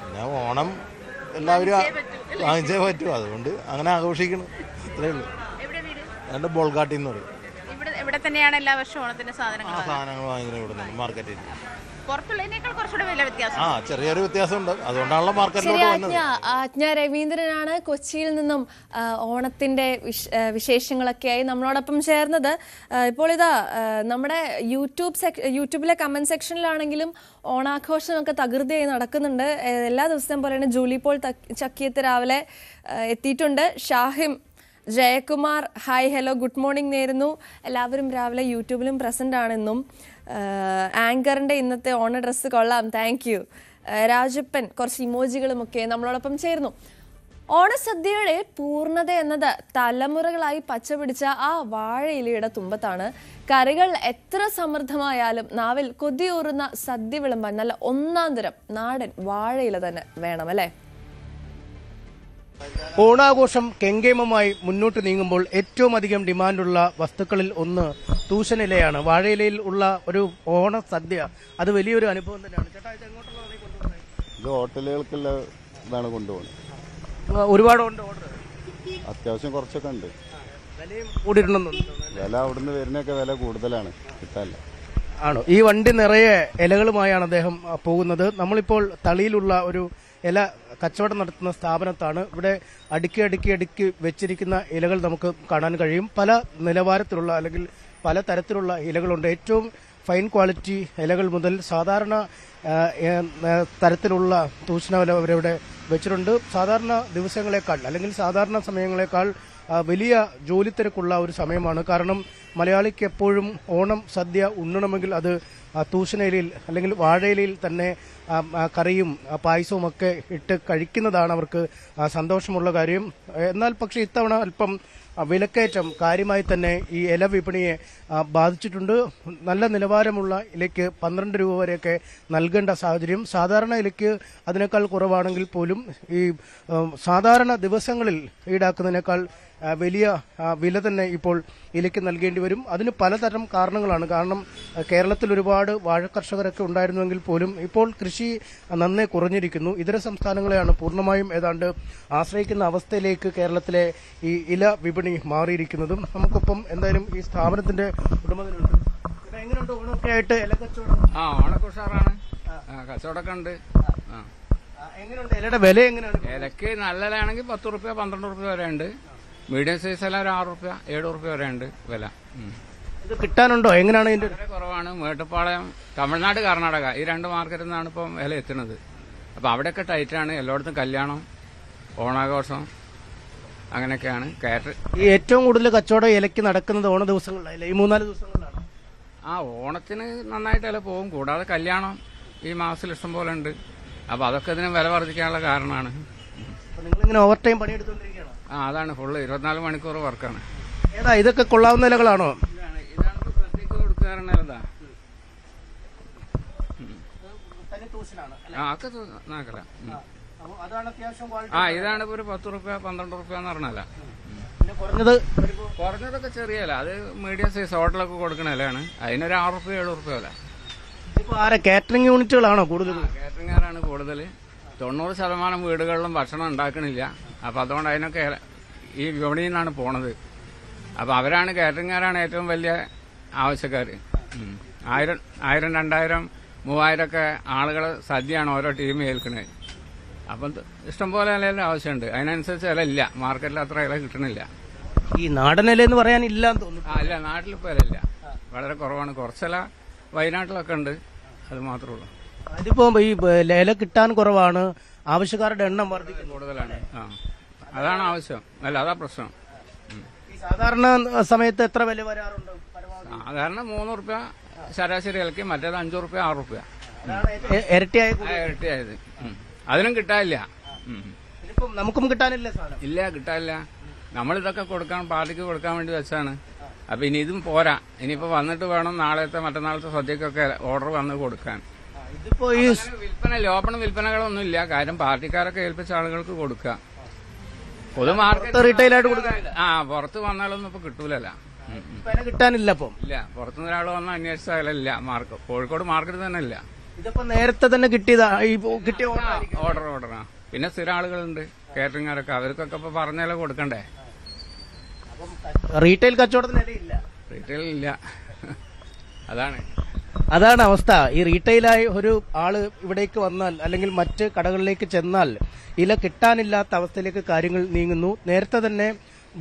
പിന്നെ ഓണം എല്ലാവരും വാങ്ങിച്ചേ പറ്റൂ, അതുകൊണ്ട് അങ്ങനെ ആഘോഷിക്കണം, അത്രേ ഉള്ളൂ. എന്റെ ബോൾഗാട്ടിൽ നിന്ന് പറയും. ഇവിടെ തന്നെയാണ് എല്ലാ വർഷവും ഓണത്തിന്റെ സാധനങ്ങൾ വാങ്ങിക്കുന്നത്, ഇവിടെ നിന്ന് മാർക്കറ്റിൽ. പുറത്തുള്ളതിനേക്കാൾ കുറച്ചുകൂടെ വില വ്യത്യാസം, ചെറിയൊരു വ്യത്യാസമുണ്ട്, അതുകൊണ്ടാണല്ലോ മാർക്കറ്റിലോട്ട് വന്നത്. ആജ്ഞ രവീന്ദ്രനാണ് കൊച്ചിയിൽ നിന്നും ഓണത്തിന്റെ വിശേഷങ്ങളൊക്കെയായി നമ്മളോടൊപ്പം ചേർന്നത്. ഇപ്പോൾ ഇതാ നമ്മുടെ യൂട്യൂബിലെ കമന്റ് സെക്ഷനിലാണെങ്കിലും ഓണാഘോഷമൊക്കെ തകൃതിയായി നടക്കുന്നുണ്ട്. എല്ലാ ദിവസവും പോലെയാണ് ജൂലി പോൾ ചക്കിയത്ത് രാവിലെ എത്തിയിട്ടുണ്ട്. Shahim, Jayakumar hi hello good morning നേരുന്നു. എല്ലാവരും രാവിലെ യൂട്യൂബിലും പ്രസന്റ് ആണെന്നും. ആങ്കറിന്റെ ഇന്നത്തെ ഓണ ഡ്രസ്സ് കൊള്ളാം, താങ്ക് യു. രാജപ്പൻ കുറച്ച് ഇമോജികളുമൊക്കെ നമ്മളോടൊപ്പം ചേർന്നു. ഓണസദ്യയുടെ പൂർണ്ണത എന്നത് തലമുറകളായി പച്ചപിടിച്ച ആ വാഴയിലയുടെ തുമ്പത്താണ്. കറികൾ എത്ര സമൃദ്ധമായാലും നാവിൽ കൊതിയൂറുന്ന സദ്യ വിളമ്പാൻ നല്ല ഒന്നാം തരം നാടൻ വാഴയില തന്നെ വേണം, അല്ലേ? ഓണാഘോഷം കെങ്കേമമായി മുന്നോട്ട് നീങ്ങുമ്പോൾ ഏറ്റവും അധികം ഡിമാൻഡുള്ള വസ്തുക്കളിൽ ഒന്ന് തൂശനിലയാണ്. വാഴയിലയിൽ ഉള്ള ഒരു ഓണസദ്യ അത് വലിയൊരു അനുഭവം തന്നെയാണ്. ചേട്ടാ, ഇത് എങ്ങോട്ടുള്ളതാണ് ഈ കൊണ്ടുപോകുന്നത്? ഇത് ഹോട്ടലുകൾക്കുള്ള ഇതാണ് കൊണ്ടുപോകുന്നത്. ഒരുപാട് ഉണ്ട് ഓർഡർ? അത്യാവശ്യം കുറച്ചൊക്കെ ഉണ്ട്. വിലയും കൂടിയിട്ടുണ്ടെന്ന്. വില അവിടുന്ന് വരുന്നൊക്കെ വില കൂടുതലാണ്, കിട്ടാനില്ല. ആണോ? ഈ വണ്ടി നിറയെ ഇലകളുമായാണ് അദ്ദേഹം പോകുന്നത്. നമ്മളിപ്പോൾ തളിയിലുള്ള ഒരു ഇല കച്ചവടം നടത്തുന്ന സ്ഥാപനത്താണ്. ഇവിടെ അടുക്കി വെച്ചിരിക്കുന്ന ഇലകൾ നമുക്ക് കാണാൻ കഴിയും. പല നിലവാരത്തിലുള്ള അല്ലെങ്കിൽ പല തരത്തിലുള്ള ഇലകളുണ്ട്. ഏറ്റവും ഫൈൻ ക്വാളിറ്റി ഇലകൾ മുതൽ സാധാരണ തരത്തിലുള്ള തൂഷണ ഇല ഇവിടെ വെച്ചിട്ടുണ്ട്. സാധാരണ ദിവസങ്ങളെക്കാൾ അല്ലെങ്കിൽ സാധാരണ സമയങ്ങളെക്കാൾ വലിയ ജോലി തിരക്കുള്ള ഒരു സമയമാണ്. കാരണം മലയാളിക്ക് എപ്പോഴും ഓണം സദ്യ ഉണ്ണണമെങ്കിൽ അത് തൂഷണയിലയിൽ അല്ലെങ്കിൽ വാഴയിലയിൽ തന്നെ കറിയും പായസവും ഒക്കെ ഇട്ട് കഴിക്കുന്നതാണ് അവർക്ക് സന്തോഷമുള്ള കാര്യം. എന്നാൽ പക്ഷേ ഇത്തവണ അല്പം വിലക്കയറ്റം കാര്യമായി തന്നെ ഈ ഇല വിപണിയെ ബാധിച്ചിട്ടുണ്ട്. നല്ല നിലവാരമുള്ള ഇലയ്ക്ക് 12 രൂപ വരെയൊക്കെ നൽകേണ്ട സാഹചര്യം. സാധാരണ ഇലയ്ക്ക് അതിനേക്കാൾ കുറവാണെങ്കിൽ പോലും ഈ സാധാരണ ദിവസങ്ങളിൽ ഈടാക്കുന്നതിനേക്കാൾ വലിയ വില തന്നെ ഇപ്പോൾ ഇലയ്ക്ക് നൽകേണ്ടി വരും. അതിന് പലതരം കാരണങ്ങളാണ്. കാരണം കേരളത്തിൽ ഒരുപാട് വാഴ കർഷകരൊക്കെ ഉണ്ടായിരുന്നുവെങ്കിൽ പോലും ഇപ്പോൾ കൃഷി നന്നേ കുറഞ്ഞിരിക്കുന്നു. ഇതര സംസ്ഥാനങ്ങളെയാണ് പൂർണ്ണമായും ഏതാണ്ട് ആശ്രയിക്കുന്ന അവസ്ഥയിലേക്ക് കേരളത്തിലെ ഈ ഇല വിപണി മാറിയിരിക്കുന്നതും. നമുക്കൊപ്പം എന്തായാലും ഈ സ്ഥാപനത്തിന്റെ ഉടമകളുണ്ട്. എങ്ങനെയുണ്ട് ഓണമൊക്കെ ആയിട്ട് ഇല കച്ചവടം? ഓണൊക്കെ ഉഷാറാണ്, കച്ചവടമൊക്കെ ഉണ്ട്. എങ്ങനെയുണ്ട് ഇലയുടെ വില? എങ്ങനെയാണ്? ഇലക്ക് നല്ല ഇലയാണെങ്കിൽ 10 റുപ്യ 12 റുപ്യ വരെ ഉണ്ട്. മീഡിയം സൈസ് എല്ലാം ഒരു 6 റുപ്യ 7 റുപ്യ വരെ ഉണ്ട് വില. ഇത് കിട്ടാനുണ്ടോ? എങ്ങനെയാണ് ഇതിന്റെ? വളരെ കുറവാണ്. മേട്ടുപ്പാളയം, തമിഴ്നാട്, കർണാടക ഈ 2 മാർക്കറ്റിൽ നിന്നാണ് ഇപ്പം വില എത്തുന്നത്. അപ്പം അവിടെയൊക്കെ ടൈറ്റാണ്. എല്ലായിടത്തും കല്യാണം, ഓണാഘോഷം അങ്ങനെയൊക്കെയാണ്. ഈ ഏറ്റവും കൂടുതൽ കച്ചവടം ഇലയ്ക്ക് നടക്കുന്നത് ഓണ ദിവസങ്ങളിലല്ല, ഈ 3-4 ദിവസങ്ങളിലാണ്. ഓണത്തിന് നന്നായിട്ട് ഇല പോകും. കൂടാതെ കല്യാണം ഈ മാസത്തിൽ ഇഷ്ടം പോലെ ഉണ്ട്. അപ്പം അതൊക്കെ ഇതിന് വില വർദ്ധിക്കാനുള്ള കാരണമാണ്. നിങ്ങളിങ്ങനെ ഓവർ ടൈം പണിയെടുത്തുകൊണ്ടിരിക്കുകയാണ്? അതാണ് ഫുള്ള് 24 മണിക്കൂർ വർക്കാണ്. ഏതാ ഇതൊക്കെ കൊള്ളാവുന്ന ഇലകളാണോ? ഇതാണ് പ്രത്യേക കൊടുക്കാറുണ്ട്. ഏതാ ഒക്കെ നാക്കല. ഇതാണ് ഇപ്പൊ ഒരു 10 റുപ്യ 12 റുപ്യ എന്ന് പറഞ്ഞല്ല. കുറഞ്ഞതൊക്കെ ചെറിയല്ല, അത് മീഡിയം സൈസ് ഹോട്ടലൊക്കെ കൊടുക്കണ ഇലയാണ്. അതിനൊരു 6 റുപ്യ 7 റുപ്യ വില. കാറ്ററിംഗ് യൂണിറ്റുകളാണോ കൂടുതൽ? കാറ്ററിംഗുകാരാണ് കൂടുതൽ. 90% വീടുകളിലും ഭക്ഷണം ഉണ്ടാക്കണില്ല. അപ്പം അതുകൊണ്ട് അതിനൊക്കെ ഈ വിപണിയിൽ നിന്നാണ് പോണത്. അപ്പം അവരാണ്, കാറ്ററിംഗുകാരാണ് ഏറ്റവും വലിയ ആവശ്യക്കാർ. 1000, 2000, 3000 ഒക്കെ ആളുകളെ സദ്യയാണ് ഓരോ ടീം ഏൽക്കുന്നത്. അപ്പം ഇഷ്ടംപോലെ ഇലയെല്ലാം ആവശ്യമുണ്ട്. അതിനനുസരിച്ച് ഇല ഇല്ല, മാർക്കറ്റിൽ അത്ര ഇല കിട്ടണില്ല. ഈ നാടൻ ഇല എന്ന് പറയാൻ ഇല്ലാന്ന് തോന്നുന്നു. ഇല്ല, നാട്ടിലിപ്പോൾ ഇല ഇല്ല, വളരെ കുറവാണ്. കുറച്ചില വയനാട്ടിലൊക്കെ ഉണ്ട്, അത് മാത്രമേ ഉള്ളൂ. അതിപ്പോ ഈ ഇല കിട്ടാൻ കുറവാണ്, ആവശ്യക്കാരുടെ എണ്ണം വർദ്ധിക്കുന്നു, കൂടുതലാണ്. അതാണ് ആവശ്യം, അല്ല അതാ പ്രശ്നം. സാധാരണ സമയത്ത് എത്ര വില വരാറുണ്ട്? സാധാരണ 3 റുപ്യ ശരാശരി ഇലക്ക്, മറ്റേത് 5 റുപ്യ 6 റുപ്യ. ഇരട്ടിയായത്. അതിനും കിട്ടാനില്ല. നമുക്കും കിട്ടാനില്ല. ഇല്ല, കിട്ടാനില്ല. നമ്മളിതൊക്കെ കൊടുക്കാൻ, പാർട്ടിക്ക് കൊടുക്കാൻ വേണ്ടി വെച്ചാണ്. അപ്പൊ ഇനി ഇതും പോരാ. ഇനിയിപ്പോ വന്നിട്ട് വേണം നാളത്തെ മറ്റന്നാളത്തെ സദ്യക്കൊക്കെ ഓർഡർ വന്ന് കൊടുക്കാൻ. ഇതിപ്പോ ഈ ഓപ്പൺ വിൽപ്പനകളൊന്നും ഇല്ല. കാര്യം പാർട്ടിക്കാരൊക്കെ ഏൽപ്പിച്ച ആളുകൾക്ക് കൊടുക്കുക. പൊതു മാർക്കറ്റ് റീറ്റെയിൽ ആയിട്ട് കൊടുക്കാൻ. പുറത്ത് വന്നാലൊന്നും ഇപ്പൊ കിട്ടൂലല്ല, കിട്ടാനില്ല. ഇല്ല, പുറത്തുനിന്ന് ഒരാൾ വന്ന് അന്വേഷിച്ചാലല്ല. കോഴിക്കോട് മാർക്കറ്റ് തന്നെ ഇല്ല. ഇതിപ്പോ നേരത്തെ തന്നെ കിട്ടിയതാ, കിട്ടിയ ഓർഡറാ. പിന്നെ സ്ഥിരം ആളുകളുണ്ട്, കാറ്ററിംഗുകാരൊക്കെ. അവർക്കൊക്കെ ഇപ്പൊ പറഞ്ഞാലേ കൊടുക്കണ്ടേ. റീറ്റെയിൽ കച്ചവടത്തിന് ഇല്ല. റീറ്റെയിൽ ഇല്ല, അതാണ് അവസ്ഥ. ഈ റീറ്റെയിലായി ഒരു ആള് ഇവിടേക്ക് വന്നാൽ അല്ലെങ്കിൽ മറ്റ് കടകളിലേക്ക് ചെന്നാൽ ഇല കിട്ടാനില്ലാത്ത അവസ്ഥയിലേക്ക് കാര്യങ്ങൾ നീങ്ങുന്നു. നേരത്തെ തന്നെ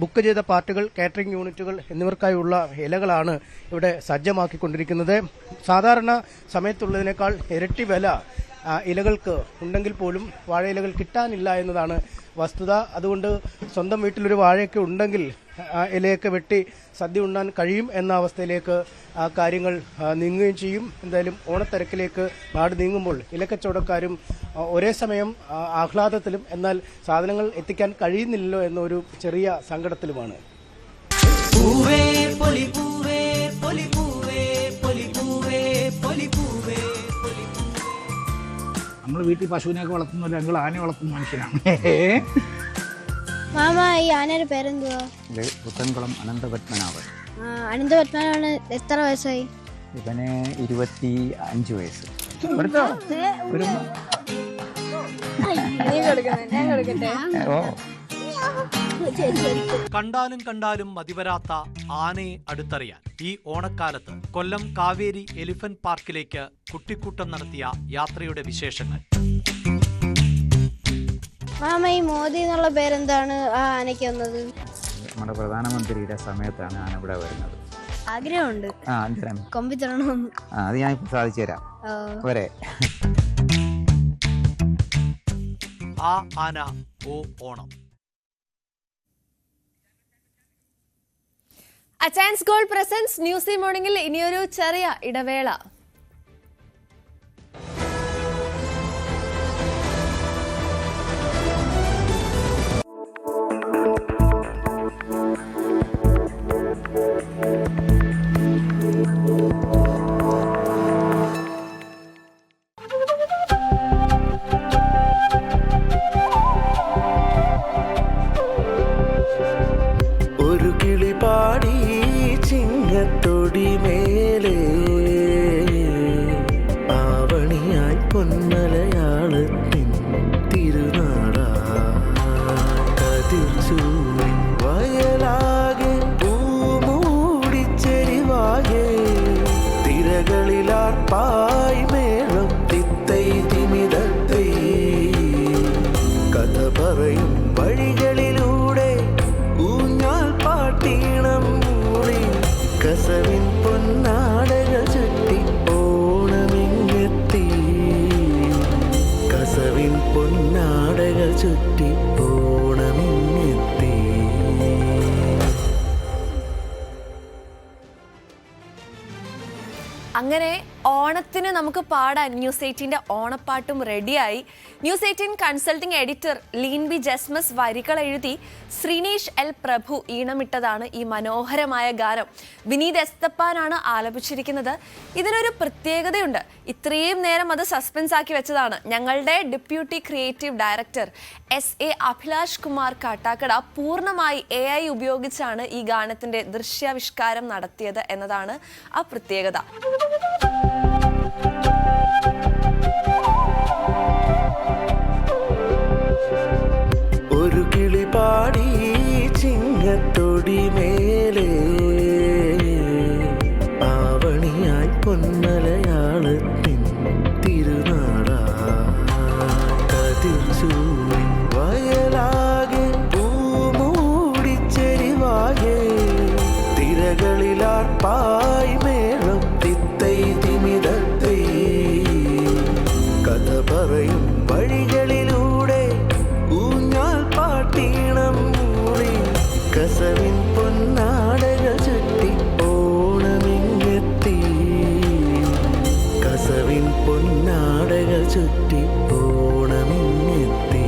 ബുക്ക് ചെയ്ത പാർട്ടികൾ, കാറ്ററിംഗ് യൂണിറ്റുകൾ എന്നിവർക്കായുള്ള ഇലകളാണ് ഇവിടെ സജ്ജമാക്കിക്കൊണ്ടിരിക്കുന്നത്. സാധാരണ സമയത്തുള്ളതിനേക്കാൾ ഇരട്ടി വില ഇലകൾക്ക് ഉണ്ടെങ്കിൽ പോലും വാഴയിലകൾ കിട്ടാനില്ല എന്നതാണ് വസ്തുത. അതുകൊണ്ട് സ്വന്തം വീട്ടിലൊരു വാഴയൊക്കെ ഉണ്ടെങ്കിൽ ഇലയൊക്കെ വെട്ടി സദ്യ ഉണ്ണാൻ കഴിയും എന്ന അവസ്ഥയിലേക്ക് കാര്യങ്ങൾ നീങ്ങുകയും ചെയ്യും. എന്തായാലും ഓണത്തിരക്കിലേക്ക് നാട് നീങ്ങുമ്പോൾ ഇലക്കച്ചവടക്കാരും ഒരേ സമയം ആഹ്ലാദത്തിലും എന്നാൽ സാധനങ്ങൾ എത്തിക്കാൻ കഴിയുന്നില്ലല്ലോ എന്നൊരു ചെറിയ സങ്കടത്തിലുമാണ്. നമ്മൾ വീട്ടിൽ പശുവിനെയൊക്കെ വളർത്തുന്നില്ല, ഞങ്ങൾ ആന വളർത്തുന്ന മനുഷ്യനാണ്. മാമ, ഈ ആനയുടെ പേരെന്തുവാ? പുത്തൻകുളം അനന്തപത്മനാഭൻ. അനന്തപത്മനാഭന് എത്ര വയസ്സായി? ഇവന് 25 വയസ്സ്. കണ്ടാലും കണ്ടാലും മതിവരാത്ത ആനയെ അടുത്തറിയാൻ ഈ ഓണക്കാലത്ത് കൊല്ലം കാവേരി എലിഫന്റ് പാർക്കിലേക്ക് കുട്ടിക്കൂട്ടം നടത്തിയ യാത്രയുടെ വിശേഷങ്ങൾ. മാമ, ഈ മോദി എന്നുള്ള പേരെന്താണ് ആ ആനയ്ക്ക് വന്നത്? നമ്മുടെ പ്രധാനമന്ത്രിയുടെ സമയത്താണ് ആന ഇവിടെ വരുന്നത്. ആഗ്രഹമുണ്ട് കൊമ്പി തരണമെന്ന്. അത് ഞാൻ ഇപ്പൊ സാധിച്ചു തരാം. പോരെ. ആ ആന ഓ ഓണം. അച്ചയൻസ് ഗോൾഡ് പ്രസൻസ് ന്യൂസി മോർണിംഗിൽ ഇനിയൊരു ചെറിയ ഇടവേള. ഒരു കിളി പാടി ചിങ്ങ കതിർച്ചൂടി വയലാകെ പൂമൂടിച്ചെരിവാകെ തിരകളിലാർപ്പായി മേളം തിത്തൈ തിമിതത്തൈ കഥ പറയും വഴികളിലൂടെ ഊഞ്ഞാൽ പാട്ടീണം മൂളി കസവിൻ പൊന്നാടകൾ ചുറ്റി ഓണമിങ്ങെത്തി കസവിൻ പൊന്നാടകൾ ചുറ്റി ഓണമിങ്ങെത്തി. അങ്ങനെ ഓണത്തിന് നമുക്ക് പാടാൻ ന്യൂസ് 18 ഓണപ്പാട്ടും റെഡിയായി. News 18 consulting editor Leen B Jesmas വരികൾ എഴുതി ശ്രീനേഷ് എൽ പ്രഭു ഈണമിട്ടതാണ് ഈ മനോഹരമായ ഗാനം. വിനീത് എസ്തപ്പാനാണ് ആലപിച്ചിരിക്കുന്നത്. ഇതിനൊരു പ്രത്യേകതയുണ്ട്. ഇത്രയും നേരം അത് സസ്പെൻസ് ആക്കി വെച്ചതാണ്. ഞങ്ങളുടെ deputy creative director SA Abhilash Kumar Kattakada പൂർണ്ണമായി AI ഉപയോഗിച്ചാണ് ഈ ഗാനത്തിന്റെ ദൃശ്യാവിഷ്കാരം നടത്തിയത് എന്നതാണ് ആ പ്രത്യേകത. ഒരു കിളി പാടി ചിങ്ങത്തൊടി മേലെ ആവണിയായി പൊന്മലയാളത്തിൻ തിരുനാളാ കതിർച്ചൂടി വയലാകെ പൂമൂടിച്ചെരിവാകെ തിരകളിലാർപ്പായി മേളം തിത്തൈ തിമിതത്തൈ കഥ പറയും വഴികളിലൂടെ ഊഞ്ഞാൽ പാട്ടീണം മൂളി കസവിൻ പൊന്നാടകൾ ചുറ്റി ഓണമിങ്ങെത്തി കസവിൻ പൊന്നാടകൾ ചുറ്റി ഓണമിങ്ങെത്തി.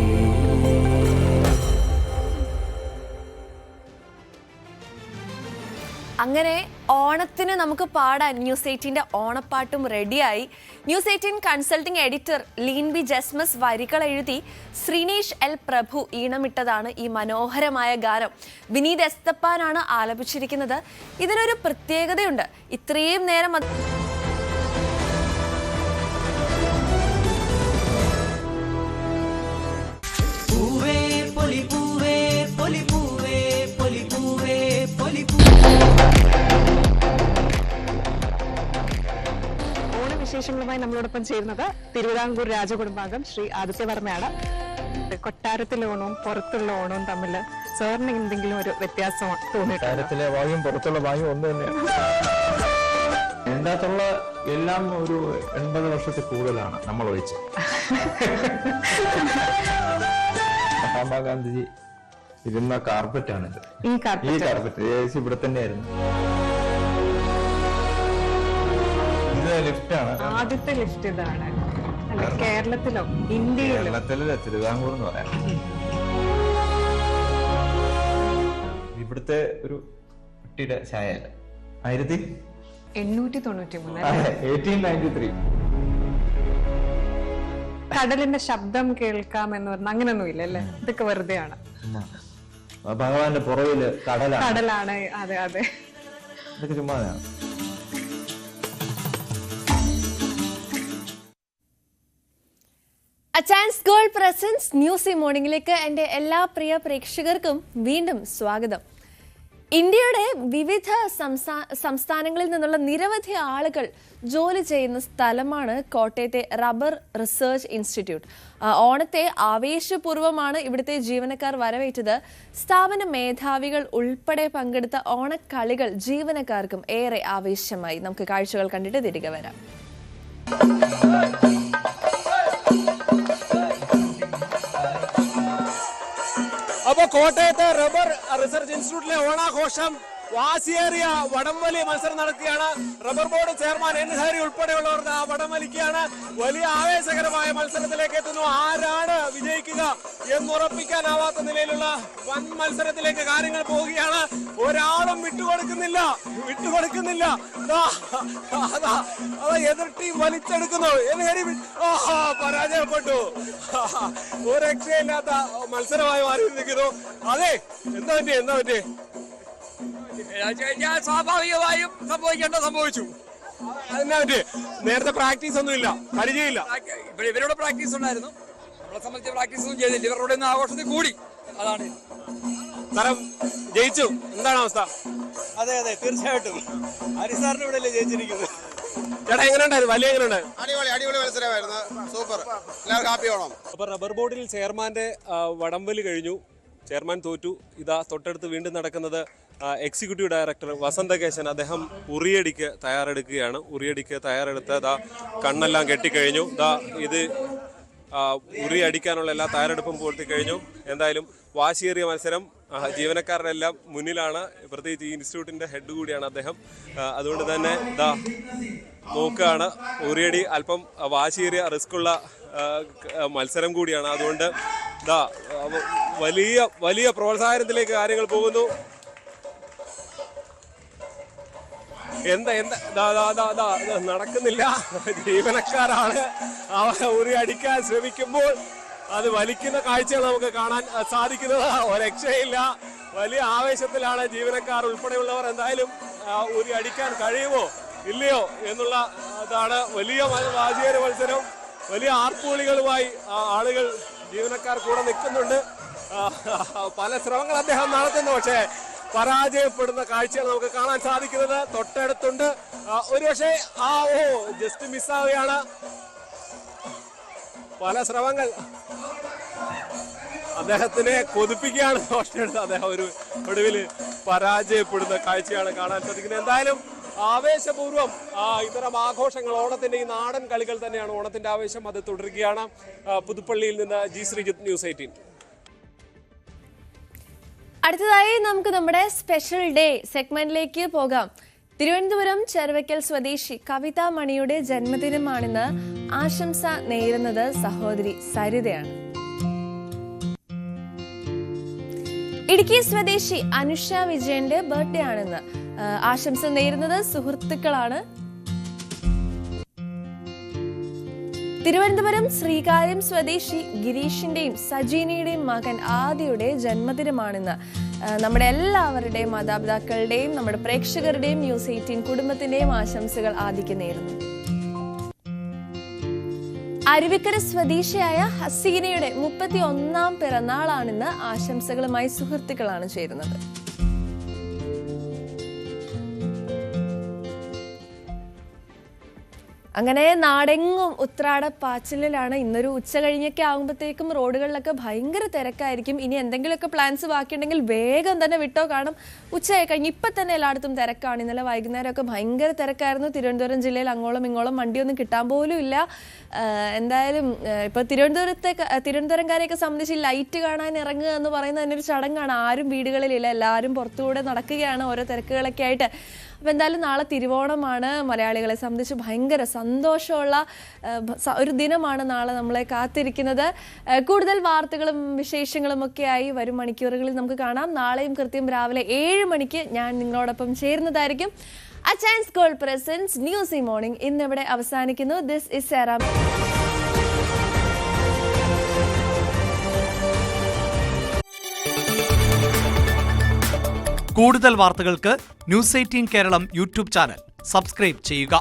അങ്ങനെ ഓണത്തിന് നമുക്ക് പാടാൻ ന്യൂസ് 18 ഓണപ്പാട്ടും റെഡിയായി. News 18 consulting editor Leen B Jesmas വരികൾ എഴുതി ശ്രീനേഷ് എൽ പ്രഭു ഈണമിട്ടതാണ് ഈ മനോഹരമായ ഗാനം. വിനീത് എസ്തപ്പാനാണ് ആലപിച്ചിരിക്കുന്നത്. ഇതിനൊരു പ്രത്യേകതയുണ്ട്. ഇത്രയും നേരം ഓണവിശേഷങ്ങളുമായി നമ്മളോടൊപ്പം ചേരുന്നത് തിരുവിതാംകൂർ രാജകുടുംബാംഗം ശ്രീ ആദിത്യവർമ്മയാണ്. കൊട്ടാരത്തിലെ ഓണവും പുറത്തുള്ള ഓണവും തമ്മിൽ സാറിന് എന്തെങ്കിലും ഒരു വ്യത്യാസം തോന്നിയിട്ടുണ്ട്? കൊട്ടാരത്തിലെ വായും പുറത്തുള്ള വായും ഒന്ന് തന്നെയാണ്. എൻ്റെ അകത്തുള്ള എല്ലാം ഒരു 80 വർഷത്തിൽ കൂടുതലാണ് നമ്മൾ ഒഴിച്ച്. മഹാത്മാഗാന്ധിജി ഇരുന്ന കാർപ്പറ്റാണിത്. ഈ കാർപ്പറ്റ് ഏകദേശം ഇവിടെ തന്നെയായിരുന്നു. ഇത് ലിഫ്റ്റാണ്. ആദ്യത്തെ ലിഫ്റ്റ് ഇതാണ്. കേരളത്തിലോ ഇന്ത്യയിലോ? കേരളത്തിലെ തിരുവിതാംകൂർ എന്ന് പറയാം. ഇവിടുത്തെ ഒരു കുട്ടിയുടെ ചായയല്ല. 1893 കടലിന്റെ ശബ്ദം കേൾക്കാം എന്ന് പറഞ്ഞ അങ്ങനെയൊന്നും ഇല്ല അല്ലേ? ഇതൊക്കെ വെറുതെയാണ്. ഭഗവാന്റെ പുറകില് കടലാണ്. അതെ അതെ, ഇതൊക്കെ ചുമ്മാതാണ്. അച്ചാൻസ് ഗോൾഡ് പ്രസൻസ് ന്യൂസ് മോർണിംഗിലേക്ക് എൻ്റെ എല്ലാ പ്രിയ പ്രേക്ഷകർക്കും വീണ്ടും സ്വാഗതം. ഇന്ത്യയുടെ വിവിധ സംസ്ഥാനങ്ങളിൽ നിന്നുള്ള നിരവധി ആളുകൾ ജോലി ചെയ്യുന്ന സ്ഥലമാണ് കോട്ടയത്തെ റബ്ബർ റിസർച്ച് ഇൻസ്റ്റിറ്റ്യൂട്ട്. ഓണത്തെ ആവേശപൂർവ്വമാണ് ഇവിടുത്തെ ജീവനക്കാർ വരവേറ്റത്. സ്ഥാപന മേധാവികൾ ഉൾപ്പെടെ പങ്കെടുത്ത ഓണക്കളികൾ ജീവനക്കാർക്കും ഏറെ ആവേശമായി. നമുക്ക് കാഴ്ചകൾ കണ്ടിട്ട് തിരികെ വരാം. അപ്പൊ കോട്ടയത്തെ റബ്ബർ റിസർച്ച് ഇൻസ്റ്റിറ്റ്യൂട്ടിലെ ഓണാഘോഷം വാശിയേറിയ വടംവലി മത്സരം നടക്കുകയാണ്. Rubber board chairman N. Hari ഉൾപ്പെടെയുള്ളവർ വടംവലിക്കുകയാണ്. വലിയ ആവേശകരമായ മത്സരത്തിലേക്ക് എത്തുന്നു. ആരാണ് വിജയിക്കുക എന്നുറപ്പിക്കാനാവാത്ത നിലയിലുള്ള വൻ മത്സരത്തിലേക്ക് കാര്യങ്ങൾ പോവുകയാണ്. ഒരാളും വിട്ടുകൊടുക്കുന്നില്ല. അതാ എതിർ ടീം വലിച്ചെടുക്കുന്നു. N. ഹരി പരാജയപ്പെട്ടു. ഒരു രക്ഷയില്ലാത്ത മത്സരമായി മാറിയിരിക്കുന്നു. അതെ, എന്താ പറ്റി? സ്വാഭാവികമായും സംഭവിച്ചു. അതിനാ പറ്റി? നേരത്തെ പ്രാക്ടീസ് ഒന്നുമില്ല, പരിചയമില്ല. ഇവരോട് പ്രാക്ടീസ് ഉണ്ടായിരുന്നു. നമ്മളെ സംബന്ധിച്ച് പ്രാക്ടീസ് ഒന്നും ചെയ്തില്ല. ഇവരുടെ ആഘോഷത്തിൽ കൂടി അതാണ് സാരം ജയിച്ചു. എന്താണ് അവസ്ഥ? അതെ അതെ തീർച്ചയായിട്ടും ഹരിസാറിന് ഇവിടെ അല്ലേ ജയിച്ചിരിക്കുന്നത്. ചേട്ടാ എങ്ങനെയുണ്ടായിരുന്നു? വലിയ എങ്ങനെയുണ്ടായിരുന്നു? അടിപൊളി മത്സരമായിരുന്നു. സൂപ്പർ. എല്ലാവർക്കും ഹാപ്പി ഓണം. അപ്പോൾ റബ്ബർ ബോർഡിൽ ചെയർമാന്റെ വടംവലി കഴിഞ്ഞു. ചെയർമാൻ തോറ്റു. ഇതാ തൊട്ടടുത്ത് വീണ്ടും നടക്കുന്നത് എക്സിക്യൂട്ടീവ് ഡയറക്ടർ വസന്തകേശൻ. അദ്ദേഹം ഉറിയടിക്ക് തയ്യാറെടുക്കുകയാണ്. ഉറിയടിക്ക് തയ്യാറെടുത്ത് ദാ കണ്ണെല്ലാം കെട്ടിക്കഴിഞ്ഞു. ദാ ഇത് ഉറി അടിക്കാനുള്ള എല്ലാ തയ്യാറെടുപ്പും പൂർത്തി കഴിഞ്ഞു. എന്തായാലും വാശിയേറിയ മത്സരം. ജീവനക്കാരുടെ എല്ലാം മുന്നിലാണ്. പ്രത്യേകിച്ച് ഈ ഇൻസ്റ്റിറ്റ്യൂട്ടിന്റെ ഹെഡ് കൂടിയാണ് അദ്ദേഹം. അതുകൊണ്ട് തന്നെ ദാ നോക്കുകയാണ്. ഉറിയടി അല്പം വാശിയേറിയ റിസ്ക്കുള്ള മത്സരം കൂടിയാണ്. അതുകൊണ്ട് ദാ വലിയ വലിയ പ്രോത്സാഹനത്തിലേക്ക് കാര്യങ്ങൾ പോകുന്നു. എന്താ നടക്കുന്നില്ല. ജീവനക്കാരാണ് ഉറി അടിക്കാൻ ശ്രമിക്കുമ്പോൾ അത് വലിക്കുന്ന കാഴ്ചകൾ നമുക്ക് കാണാൻ സാധിക്കുന്നത്. ഒരക്ഷയില്ല. വലിയ ആവേശത്തിലാണ് ജീവനക്കാർ ഉൾപ്പെടെയുള്ളവർ. എന്തായാലും ഉറി അടിക്കാൻ കഴിയുമോ ഇല്ലയോ എന്നുള്ള ഇതാണ്. വലിയ വാശിയേറിയ മത്സരം. വലിയ ആർപ്പുവിളികളുമായി ആളുകൾ ജീവനക്കാർ കൂടെ നിൽക്കുന്നുണ്ട്. പല ശ്രമങ്ങൾ അദ്ദേഹം നടത്തുന്നു. പക്ഷേ പരാജയപ്പെടുന്ന കാഴ്ചകൾ നമുക്ക് കാണാൻ സാധിക്കുന്നത് തൊട്ടടുത്തുണ്ട്. ഒരുപക്ഷെ ജസ്റ്റ് മിസ്സാവുകയാണ്. പല ശ്രമങ്ങൾ അദ്ദേഹത്തിനെ കൊതിപ്പിക്കുകയാണ്. തൊട്ടടുത്ത് അദ്ദേഹം ഒരു ഒടുവിൽ പരാജയപ്പെടുന്ന കാഴ്ചയാണ് കാണാൻ സാധിക്കുന്നത്. എന്തായാലും ആവേശപൂർവ്വം ഇത്തരം ആഘോഷങ്ങൾ, ഓണത്തിന്റെ ഈ നാടൻ കളികൾ തന്നെയാണ് ഓണത്തിന്റെ ആവേശം. അത് തുടരുകയാണ്. പുതുപ്പള്ളിയിൽ നിന്ന് ജി ശ്രീജിത്ത്, ന്യൂസ് 18. അടുത്തതായി നമുക്ക് നമ്മുടെ സ്പെഷ്യൽ ഡേ സെഗ്മെന്റിലേക്ക് പോകാം. തിരുവനന്തപുരം ചെറുവയ്ക്കൽ സ്വദേശി കവിത മണിയുടെ ജന്മദിനമാണെന്ന് ആശംസ നേരുന്നത് സഹോദരി സരിതയാണ്. ഇടുക്കി സ്വദേശി അനുഷ വിജയന്റെ ബർത്ത്ഡേ ആണെന്ന് ആശംസ നേരുന്നത് സുഹൃത്തുക്കളാണ്. തിരുവനന്തപുരം ശ്രീകാര്യം സ്വദേശി ഗിരീഷിന്റെയും സജീനയുടെയും മകൻ ആദിയുടെ ജന്മദിനമാണെന്ന് നമ്മുടെ എല്ലാവരുടെയും മാതാപിതാക്കളുടെയും നമ്മുടെ പ്രേക്ഷകരുടെയും ന്യൂസ് 18 കുടുംബത്തിന്റെയും ആശംസകൾ ആദിക്ക് നേരുന്നു. അരുവിക്കര സ്വദേശിയായ ഹസീനയുടെ 31ാം പിറന്നാളാണെന്ന് ആശംസകളുമായി സുഹൃത്തുക്കളാണ് ചേരുന്നത്. അങ്ങനെ നാടെങ്ങും ഉത്രാടപ്പാച്ചിലാണ്. ഇന്നൊരു ഉച്ച കഴിഞ്ഞൊക്കെ ആകുമ്പോഴത്തേക്കും റോഡുകളിലൊക്കെ ഭയങ്കര തിരക്കായിരിക്കും. ഇനി എന്തെങ്കിലുമൊക്കെ പ്ലാൻസ് ബാക്കിയുണ്ടെങ്കിൽ വേഗം തന്നെ വിട്ടോ. കാണും ഉച്ചയായി കഴിഞ്ഞ് ഇപ്പം തന്നെ എല്ലായിടത്തും തിരക്കാണ്. ഇന്നലെ വൈകുന്നേരമൊക്കെ ഭയങ്കര തിരക്കായിരുന്നു. തിരുവനന്തപുരം ജില്ലയിൽ അങ്ങോളം ഇങ്ങോളം വണ്ടിയൊന്നും കിട്ടാൻ പോലും ഇല്ല. എന്തായാലും ഇപ്പോൾ തിരുവനന്തപുരംകാരെയൊക്കെ സംബന്ധിച്ച് ലൈറ്റ് കാണാൻ ഇറങ്ങുക എന്ന് പറയുന്നത് തന്നെ ഒരു ചടങ്ങാണ്. ആരും വീടുകളിലില്ല, എല്ലാവരും പുറത്തുകൂടെ നടക്കുകയാണ് ഓരോ തിരക്കുകളൊക്കെ ആയിട്ട്. അപ്പോൾ എന്തായാലും നാളെ തിരുവോണമാണ്. മലയാളികളെ സംബന്ധിച്ച് ഭയങ്കര സന്തോഷമുള്ള ഒരു ദിനമാണ് നാളെ നമ്മളെ കാത്തിരിക്കുന്നത്. കൂടുതൽ വാർത്തകളും വിശേഷങ്ങളും ഒക്കെയായി വരും മണിക്കൂറുകളിൽ നമുക്ക് കാണാം. നാളെയും കൃത്യം രാവിലെ 7 മണിക്ക് ഞാൻ നിങ്ങളോടൊപ്പം ചേരുന്നതായിരിക്കും. Achayans gold presents news morning ഇന്നിവിടെ അവസാനിക്കുന്നു. This is Sara. കൂടുതൽ വാർത്തകൾക്ക് news 18 Keralam YouTube channel subscribe ചെയ്യുക.